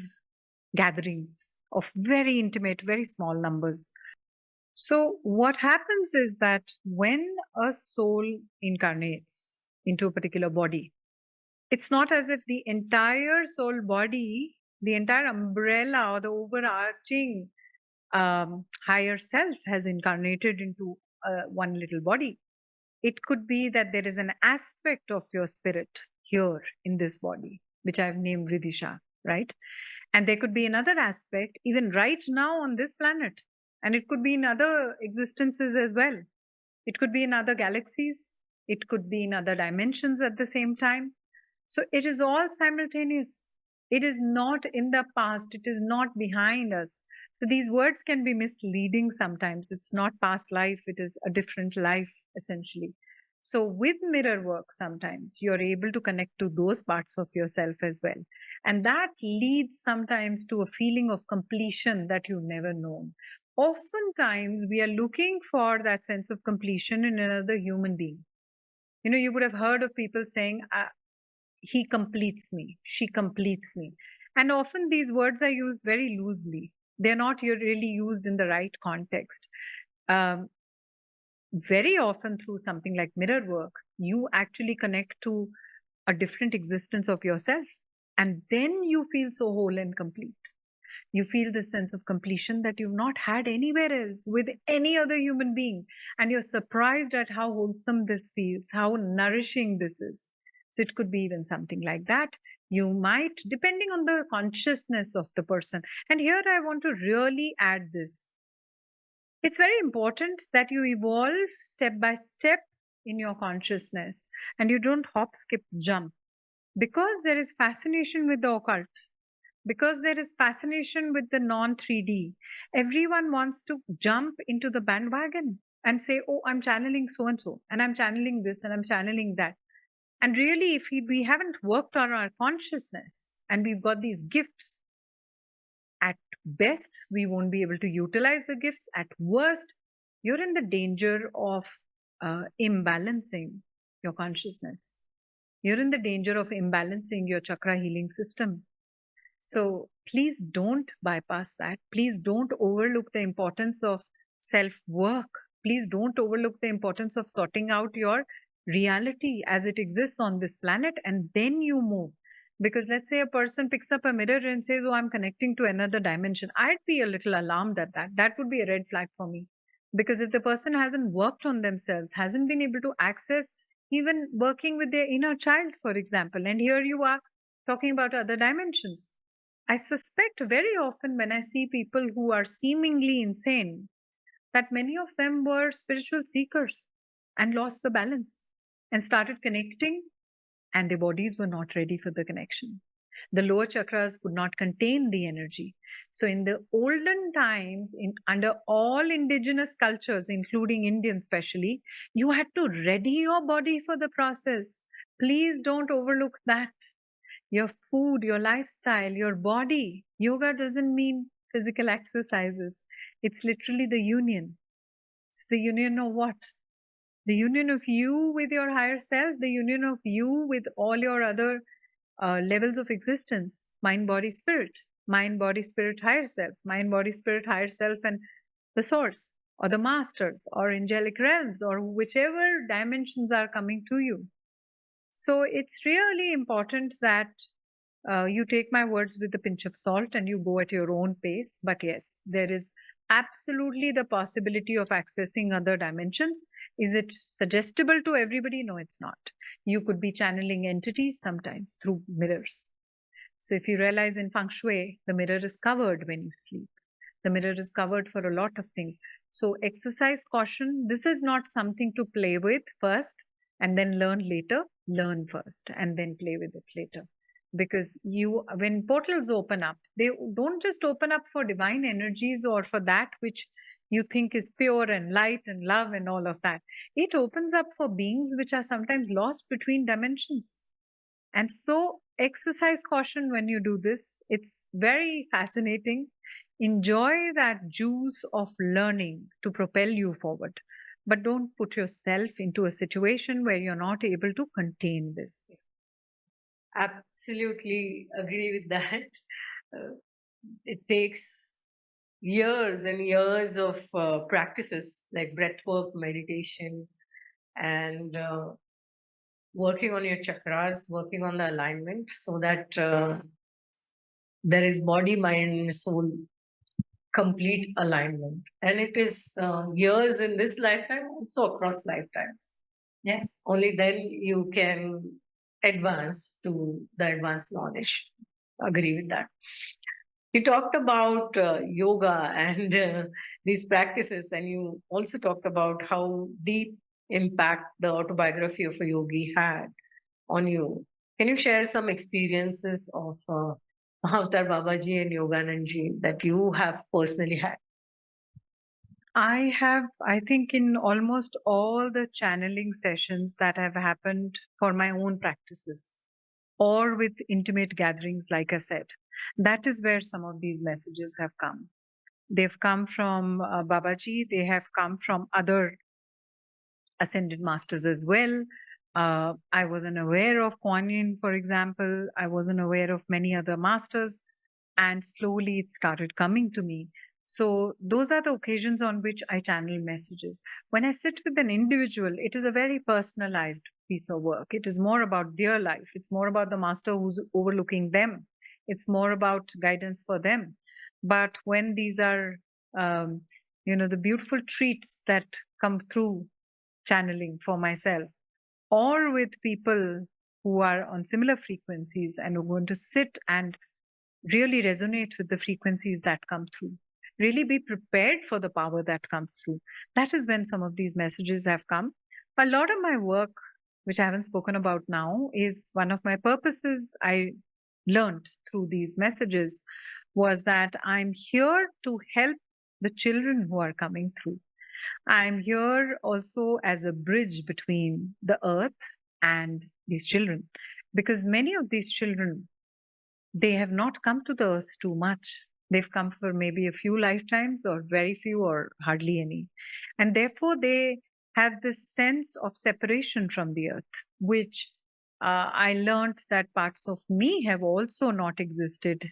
gatherings of very intimate, very small numbers. So, what happens is that when a soul incarnates into a particular body, it's not as if the entire soul body, the entire umbrella or the overarching higher self has incarnated into one little body. It could be that there is an aspect of your spirit here in this body, which I've named Vidisha, right? And there could be another aspect even right now on this planet. And it could be in other existences as well. It could be in other galaxies. It could be in other dimensions at the same time. So it is all simultaneous. It is not in the past. It is not behind us. So these words can be misleading sometimes. It's not past life. It is a different life, essentially. So, with mirror work, sometimes you're able to connect to those parts of yourself as well. And that leads sometimes to a feeling of completion that you've never known. Oftentimes, we are looking for that sense of completion in another human being. You would have heard of people saying, he completes me, she completes me. And often these words are used very loosely. They're not really used in the right context. Um, Very often, through something like mirror work, you actually connect to a different existence of yourself. And then you feel so whole and complete. You feel this sense of completion that you've not had anywhere else with any other human being. And you're surprised at how wholesome this feels, how nourishing this is. So it could be even something like that. You might, depending on the consciousness of the person. And here I want to really add this. It's very important that you evolve step by step in your consciousness and you don't hop, skip, jump. Because there is fascination with the occult, because there is fascination with the non 3D, everyone wants to jump into the bandwagon and say, oh, I'm channeling so and I'm channeling this, and I'm channeling that. And really, if we haven't worked on our consciousness and we've got these gifts, at best, we won't be able to utilize the gifts. At worst, you're in the danger of imbalancing your consciousness. You're in the danger of imbalancing your chakra healing system. So please don't bypass that. Please don't overlook the importance of self work. Please don't overlook the importance of sorting out your reality as it exists on this planet, and then you move. Because let's say a person picks up a mirror and says, oh, I'm connecting to another dimension. I'd be a little alarmed at that. That would be a red flag for me. Because if the person hasn't worked on themselves, hasn't been able to access even working with their inner child, for example, and here you are talking about other dimensions. I suspect very often when I see people who are seemingly insane, that many of them were spiritual seekers and lost the balance and started connecting, and their bodies were not ready for the connection. The lower chakras could not contain the energy. So, in the olden times, under all indigenous cultures, including Indian especially, you had to ready your body for the process. Please don't overlook that. Your food, your lifestyle, your body. Yoga doesn't mean physical exercises. It's literally the union. It's the union of what? The union of you with your higher self, the union of you with all your other levels of existence, mind, body, spirit, mind, body, spirit, higher self, mind, body, spirit, higher self, and the source or the masters or angelic realms or whichever dimensions are coming to you. So it's really important that you take my words with a pinch of salt and you go at your own pace. But yes, there is absolutely the possibility of accessing other dimensions. Is it suggestible to everybody? No, it's not. You could be channeling entities sometimes through mirrors. So if you realize in feng shui, the mirror is covered when you sleep. The mirror is covered for a lot of things. So exercise caution. This is not something to play with first and then learn later. Learn first and then play with it later. Because when portals open up, they don't just open up for divine energies or for that which you think is pure and light and love and all of that. It opens up for beings which are sometimes lost between dimensions. And so exercise caution when you do this. It's very fascinating. Enjoy that juice of learning to propel you forward. But don't put yourself into a situation where you're not able to contain this. Absolutely agree with that. It takes years and years of practices like breath work, meditation, and working on your chakras, working on the alignment so that there is body, mind, and soul complete alignment. And it is years in this lifetime, also across lifetimes. Yes. Only then you can advance to the advanced knowledge. Agree with that. You talked about yoga and these practices, and you also talked about how deep impact the autobiography of a yogi had on you. Can you share some experiences of Mahavatar Babaji and Yoganandji that you have personally had? I think, in almost all the channeling sessions that have happened for my own practices or with intimate gatherings, like I said, that is where some of these messages have come. They've come from Babaji, they have come from other ascended masters as well. I wasn't aware of Kuan Yin, for example. I wasn't aware of many other masters, and slowly it started coming to me. So, those are the occasions on which I channel messages. When I sit with an individual, it is a very personalized piece of work. It is more about their life, it's more about the master who's overlooking them, it's more about guidance for them. But when these are, um, the beautiful treats that come through channeling for myself or with people who are on similar frequencies and who are going to sit and really resonate with the frequencies that come through, really be prepared for the power that comes through. That is when some of these messages have come. A lot of my work, which I haven't spoken about now, is one of my purposes I learned through these messages was that I'm here to help the children who are coming through. I'm here also as a bridge between the earth and these children, because many of these children, they have not come to the earth too much. They've come for maybe a few lifetimes or very few or hardly any. And therefore, they have this sense of separation from the earth, which I learned that parts of me have also not existed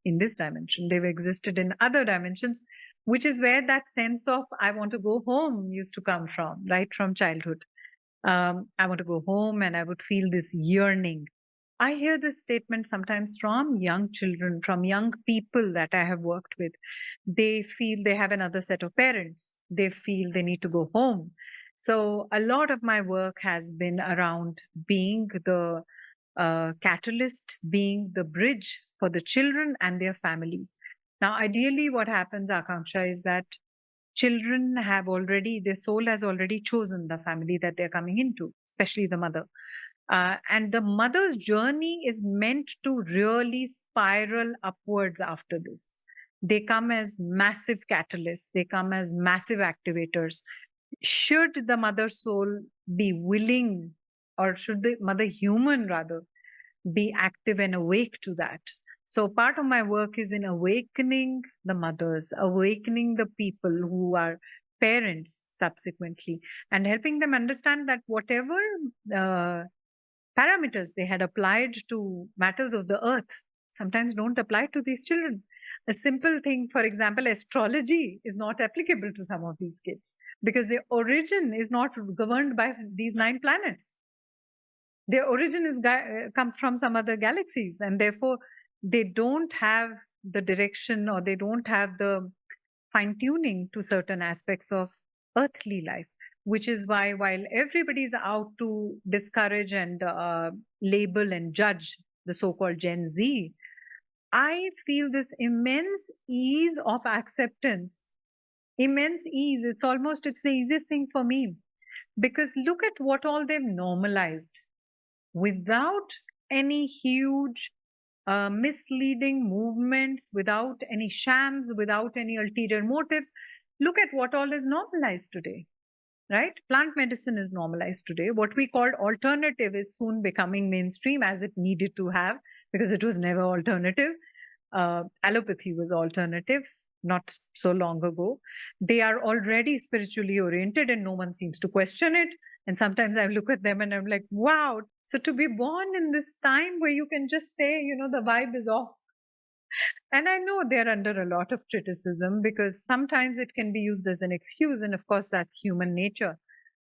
in this dimension. They've existed in other dimensions, which is where that sense of I want to go home used to come from, right from childhood. I want to go home, and I would feel this yearning. I hear this statement sometimes from young children, from young people that I have worked with. They feel they have another set of parents. They feel they need to go home. So, a lot of my work has been around being the catalyst, being the bridge for the children and their families. Now, ideally, what happens, Akanksha, is that children have already, their soul has already chosen the family that they're coming into, especially the mother. And the mother's journey is meant to really spiral upwards after this. They come as massive catalysts, they come as massive activators. Should the mother soul be willing, or should the mother human rather be active and awake to that? So, part of my work is in awakening the mothers, awakening the people who are parents subsequently, and helping them understand that whatever uh, parameters they had applied to matters of the earth sometimes don't apply to these children. A simple thing, for example, astrology is not applicable to some of these kids because their origin is not governed by these 9 planets. Their origin is come from some other galaxies, and therefore they don't have the direction, or they don't have the fine tuning to certain aspects of earthly life, which is why, while everybody's out to discourage and label and judge the so called Gen Z, I feel this immense ease of acceptance, immense ease. It's the easiest thing for me, because look at what all they've normalized without any huge misleading movements, without any shams, without any ulterior motives. Look at what all is normalized today, right? Plant medicine is normalized today. What we called alternative is soon becoming mainstream, as it needed to have, because it was never alternative. Allopathy was alternative not so long ago. They are already spiritually oriented and no one seems to question it. And sometimes I look at them and I'm like, wow. So to be born in this time where you can just say, the vibe is off. And I know they're under a lot of criticism because sometimes it can be used as an excuse. And of course, that's human nature.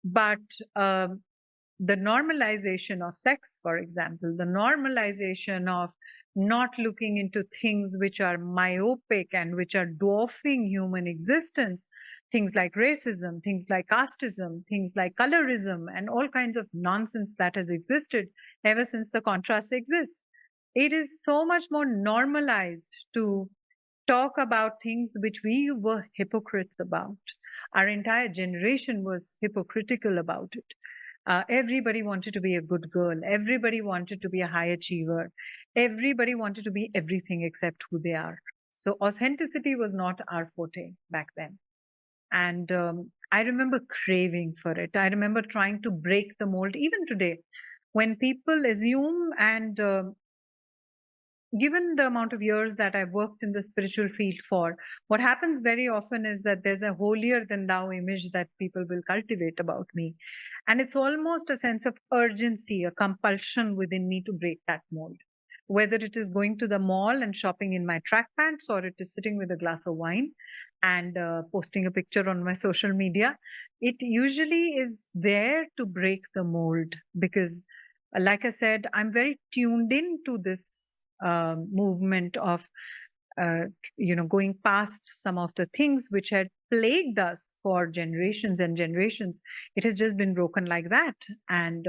But the normalization of sex, for example, the normalization of not looking into things which are myopic and which are dwarfing human existence, things like racism, things like casteism, things like colorism, and all kinds of nonsense that has existed ever since the contrast exists. It is so much more normalized to talk about things which we were hypocrites about. Our entire generation was hypocritical about it. Everybody wanted to be a good girl. Everybody wanted to be a high achiever. Everybody wanted to be everything except who they are. So authenticity was not our forte back then. And I remember craving for it. I remember trying to break the mold. Even today, when people assume, and given the amount of years that I've worked in the spiritual field for, what happens very often is that there's a holier than thou image that people will cultivate about me. And it's almost a sense of urgency, a compulsion within me to break that mold. Whether it is going to the mall and shopping in my track pants, or it is sitting with a glass of wine and posting a picture on my social media, it usually is there to break the mold. Because, like I said, I'm very tuned into this movement of uh, going past some of the things which had plagued us for generations and generations. It has just been broken like that. And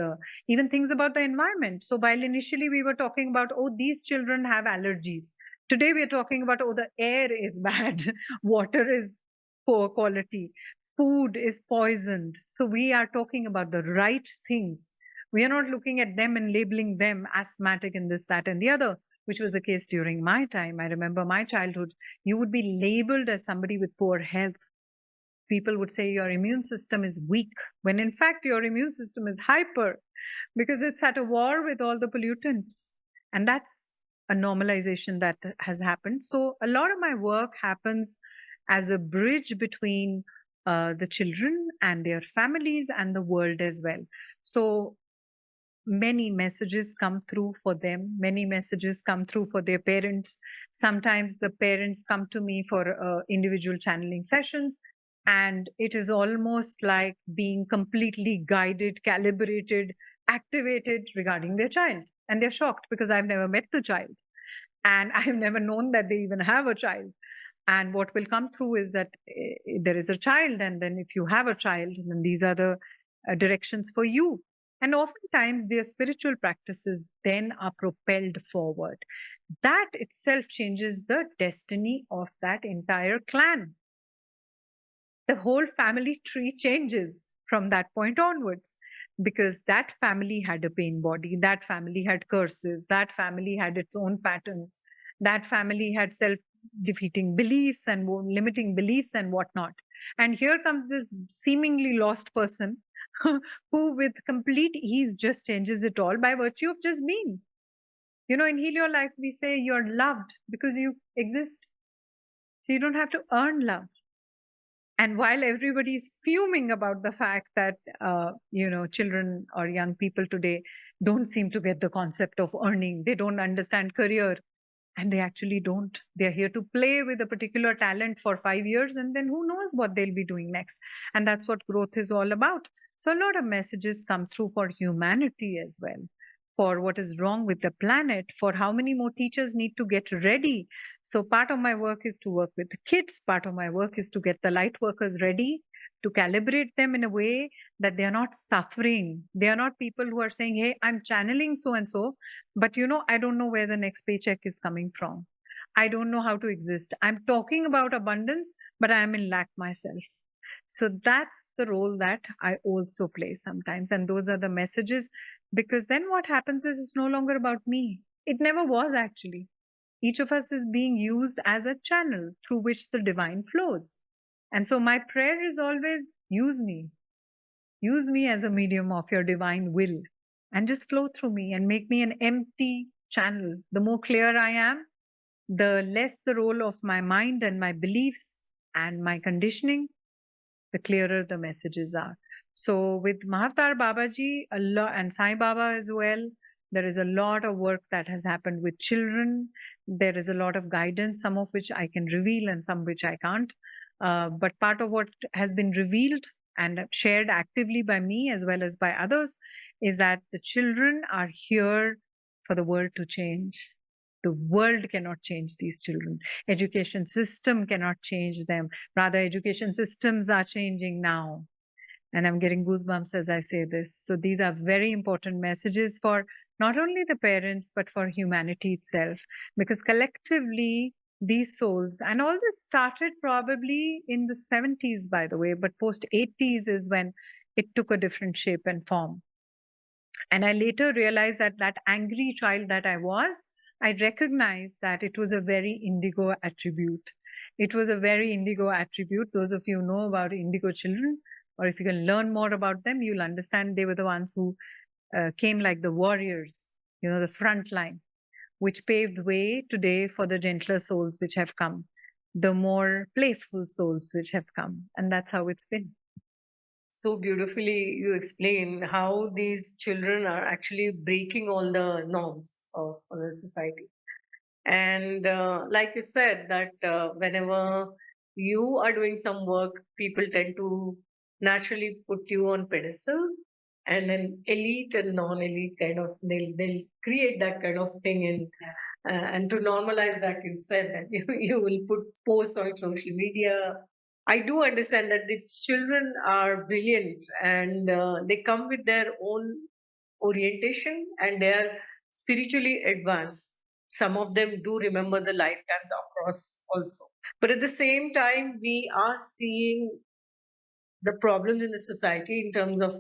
even things about the environment. So while initially we were talking about, oh, these children have allergies, today we are talking about, oh, the air is bad, water is poor quality, food is poisoned. So we are talking about the right things. We are not looking at them and labeling them asthmatic and this, that, and the other, which was the case during my time. I remember my childhood. You would be labeled as somebody with poor health. People would say your immune system is weak, when in fact your immune system is hyper, because it's at a war with all the pollutants. And that's a normalization that has happened. So a lot of my work happens as a bridge between the children and their families and the world as well. So many messages come through for them, many messages come through for their parents. Sometimes the parents come to me for individual channeling sessions, and it is almost like being completely guided, calibrated, activated regarding their child. And they're shocked because I've never met the child and I've never known that they even have a child. And what will come through is that there is a child, and then if you have a child, then these are the directions for you. And oftentimes their spiritual practices then are propelled forward. That itself changes the destiny of that entire clan. The whole family tree changes from that point onwards, because that family had a pain body, that family had curses, that family had its own patterns, that family had self defeating beliefs and limiting beliefs and whatnot. And here comes this seemingly lost person who, with complete ease, just changes it all by virtue of just being. In Heal Your Life, we say you're loved because you exist. So you don't have to earn love. And while everybody is fuming about the fact that children or young people today don't seem to get the concept of earning, they don't understand career, and they actually don't. They're here to play with a particular talent for 5 years, and then who knows what they'll be doing next. And that's what growth is all about. So a lot of messages come through for humanity as well, for what is wrong with the planet, for how many more teachers need to get ready. So part of my work is to work with the kids. Part of my work is to get the light workers ready, to calibrate them in a way that they are not suffering. They are not people who are saying, hey, I'm channeling so and so, but I don't know where the next paycheck is coming from. I don't know how to exist. I'm talking about abundance, but I am in lack myself. So that's the role that I also play sometimes. And those are the messages, because then what happens is it's no longer about me. It never was actually. Each of us is being used as a channel through which the divine flows. And so my prayer is always, use me. Use me as a medium of your divine will, and just flow through me and make me an empty channel. The more clear I am, the less the role of my mind and my beliefs and my conditioning, the clearer the messages are. So with Mahavatar Babaji and Sai Baba as well, there is a lot of work that has happened with children. There is a lot of guidance, some of which I can reveal and some which I can't. But part of what has been revealed and shared actively by me as well as by others is that the children are here for the world to change. The world cannot change these children. Education system cannot change them. Rather, education systems are changing now. And I'm getting goosebumps as I say this. So these are very important messages for not only the parents, but for humanity itself. Because collectively, these souls, and all this started probably in the 70s, by the way, but post 80s is when it took a different shape and form. And I later realized that that angry child that I was, I recognized that it was a very indigo attribute. It was a very indigo attribute. Those of you who know about indigo children, or if you can learn more about them, you'll understand they were the ones who came like the warriors, the front line, which paved way today for the gentler souls which have come, the more playful souls which have come. And that's how it's been. So beautifully, you explain how these children are actually breaking all the norms of the society. And like you said, that whenever you are doing some work, people tend to naturally put you on pedestal, and then elite and non-elite kind of they'll create that kind of thing in. And to normalize that, you said that you will put posts on social media. I do understand that these children are brilliant, and they come with their own orientation, and they are spiritually advanced. Some of them do remember the lifetimes across also. But at the same time, we are seeing the problems in the society in terms of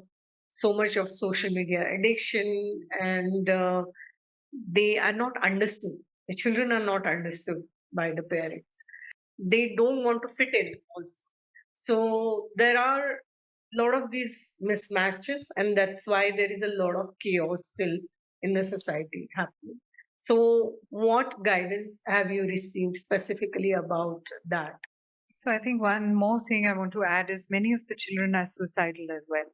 so much of social media addiction, and they are not understood. The children are not understood by the parents. They don't want to fit in also. So there are a lot of these mismatches, and that's why there is a lot of chaos still in the society happening. So, what guidance have you received specifically about that? So I think one more thing I want to add is many of the children are suicidal as well.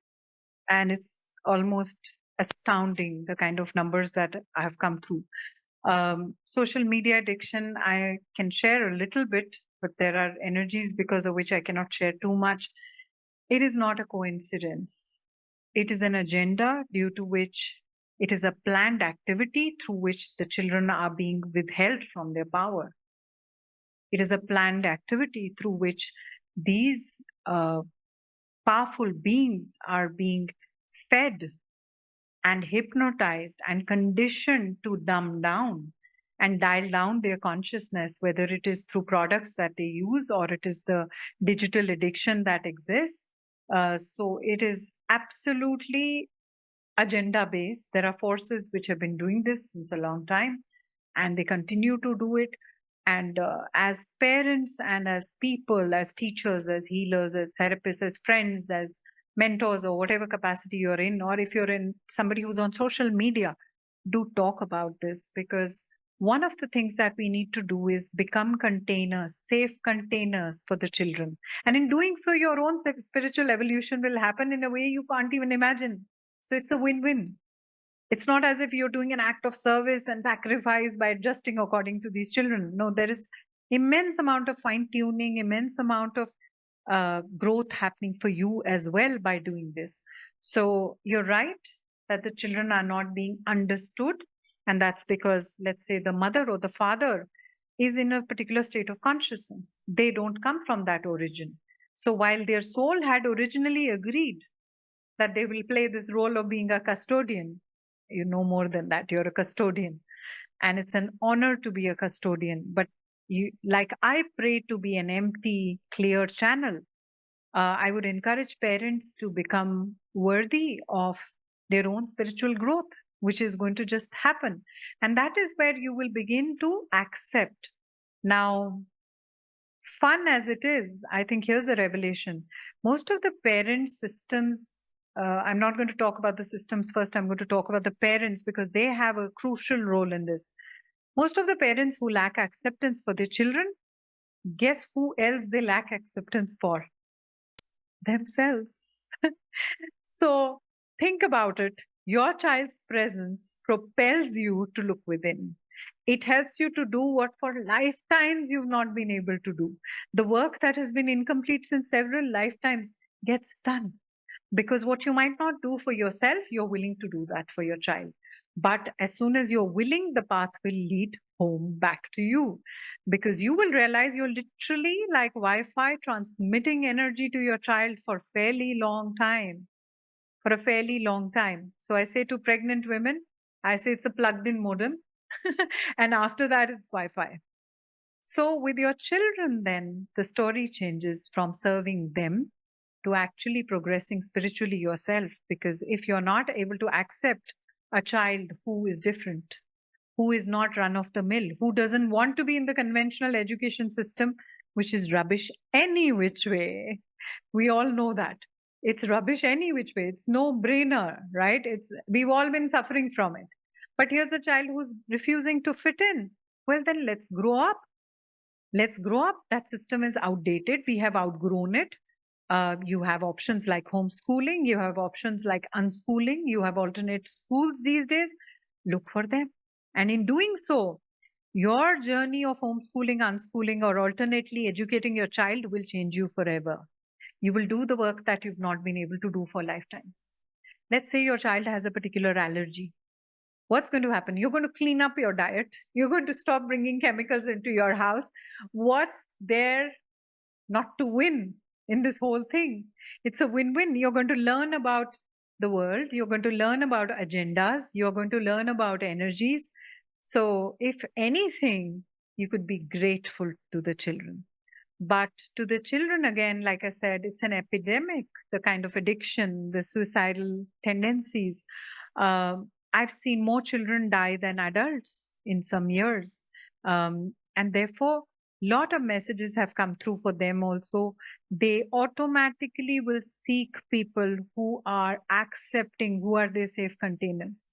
And it's almost astounding the kind of numbers that I have come through. Social media addiction, I can share a little bit, but there are energies because of which I cannot share too much. It is not a coincidence. It is an agenda due to which it is a planned activity through which the children are being withheld from their power. It is a planned activity through which these powerful beings are being fed and hypnotized and conditioned to dumb down and dial down their consciousness, whether it is through products that they use or it is the digital addiction that exists. So it is absolutely agenda based. There are forces which have been doing this since a long time, and they continue to do it. And as parents and as people, as teachers, as healers, as therapists, as friends, as mentors, or whatever capacity you're in, or if you're in somebody who's on social media, do talk about this, because one of the things that we need to do is become containers, safe containers for the children. And in doing so, your own spiritual evolution will happen in a way you can't even imagine. So it's a win-win. It's not as if you're doing an act of service and sacrifice by adjusting according to these children. No, there is immense amount of fine-tuning, immense amount of growth happening for you as well by doing this. So you're right that the children are not being understood. And that's because, let's say, the mother or the father is in a particular state of consciousness. They don't come from that origin. So while their soul had originally agreed that they will play this role of being a custodian, you know more than that. You're a custodian. And it's an honor to be a custodian. But you, like I pray to be an empty, clear channel, I would encourage parents to become worthy of their own spiritual growth, which is going to just happen. And that is where you will begin to accept. Now, fun as it is, I think here's a revelation. Most of the parent systems, I'm not going to talk about the systems first, I'm going to talk about the parents because they have a crucial role in this. Most of the parents who lack acceptance for their children, guess who else they lack acceptance for? Themselves. So think about it. Your child's presence propels you to look within. It helps you to do what for lifetimes you've not been able to do. The work that has been incomplete since several lifetimes gets done. Because what you might not do for yourself, you're willing to do that for your child. But as soon as you're willing, the path will lead home back to you. Because you will realize you're literally like Wi-Fi transmitting energy to your child for fairly long time. For a fairly long time. So I say to pregnant women, I say it's a plugged-in modem. And after that, it's Wi-Fi. So with your children, then the story changes from serving them to actually progressing spiritually yourself. Because if you're not able to accept a child who is different, who is not run of the mill, who doesn't want to be in the conventional education system, which is rubbish any which way. We all know that. It's rubbish any which way. It's no brainer, right? We've all been suffering from it. But here's a child who's refusing to fit in. Well, then let's grow up. Let's grow up. That system is outdated. We have outgrown it. You have options like homeschooling, you have options like unschooling, you have alternate schools these days. Look for them. And in doing so, your journey of homeschooling, unschooling, or alternately educating your child will change you forever. You will do the work that you've not been able to do for lifetimes. Let's say your child has a particular allergy. What's going to happen? You're going to clean up your diet. You're going to stop bringing chemicals into your house. What's there not to win in this whole thing? It's a win-win. You're going to learn about the world. You're going to learn about agendas. You're going to learn about energies. So if anything, you could be grateful to the children. But to the children, again, like I said, it's an epidemic, the kind of addiction, the suicidal tendencies. I've seen more children die than adults in some years. And therefore, lot of messages have come through for them also. They automatically will seek people who are accepting, who are their safe containers.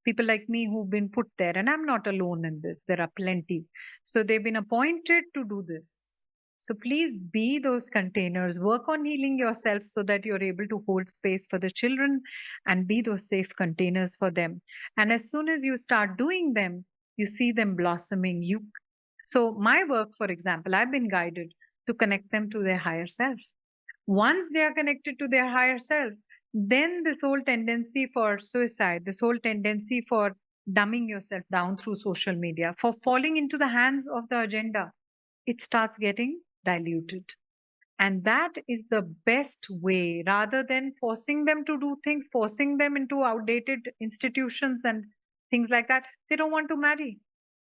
People like me who've been put there, and I'm not alone in this, there are plenty. So they've been appointed to do this. So please be those containers, work on healing yourself so that you're able to hold space for the children and be those safe containers for them. And as soon as you start doing them, you see them blossoming. So my work, for example, I've been guided to connect them to their higher self. Once they are connected to their higher self, then this whole tendency for suicide, this whole tendency for dumbing yourself down through social media, for falling into the hands of the agenda, it starts getting diluted. And that is the best way, rather than forcing them to do things, forcing them into outdated institutions and things like that. They don't want to marry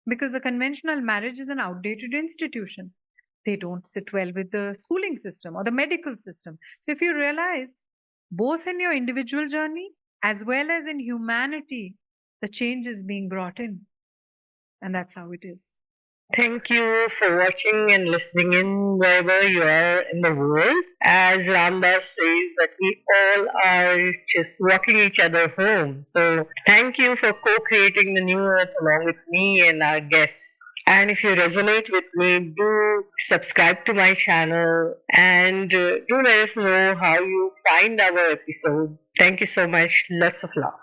because the conventional marriage is an outdated institution. They don't sit well with the schooling system or the medical system. So if you realize, both in your individual journey as well as in humanity, the change is being brought in. And that's how it is. Thank you for watching and listening in wherever you are in the world. As Ramdas says, that we all are just walking each other home. So thank you for co-creating the new earth along with me and our guests. And if you resonate with me, do subscribe to my channel and do let us know how you find our episodes. Thank you so much. Lots of love.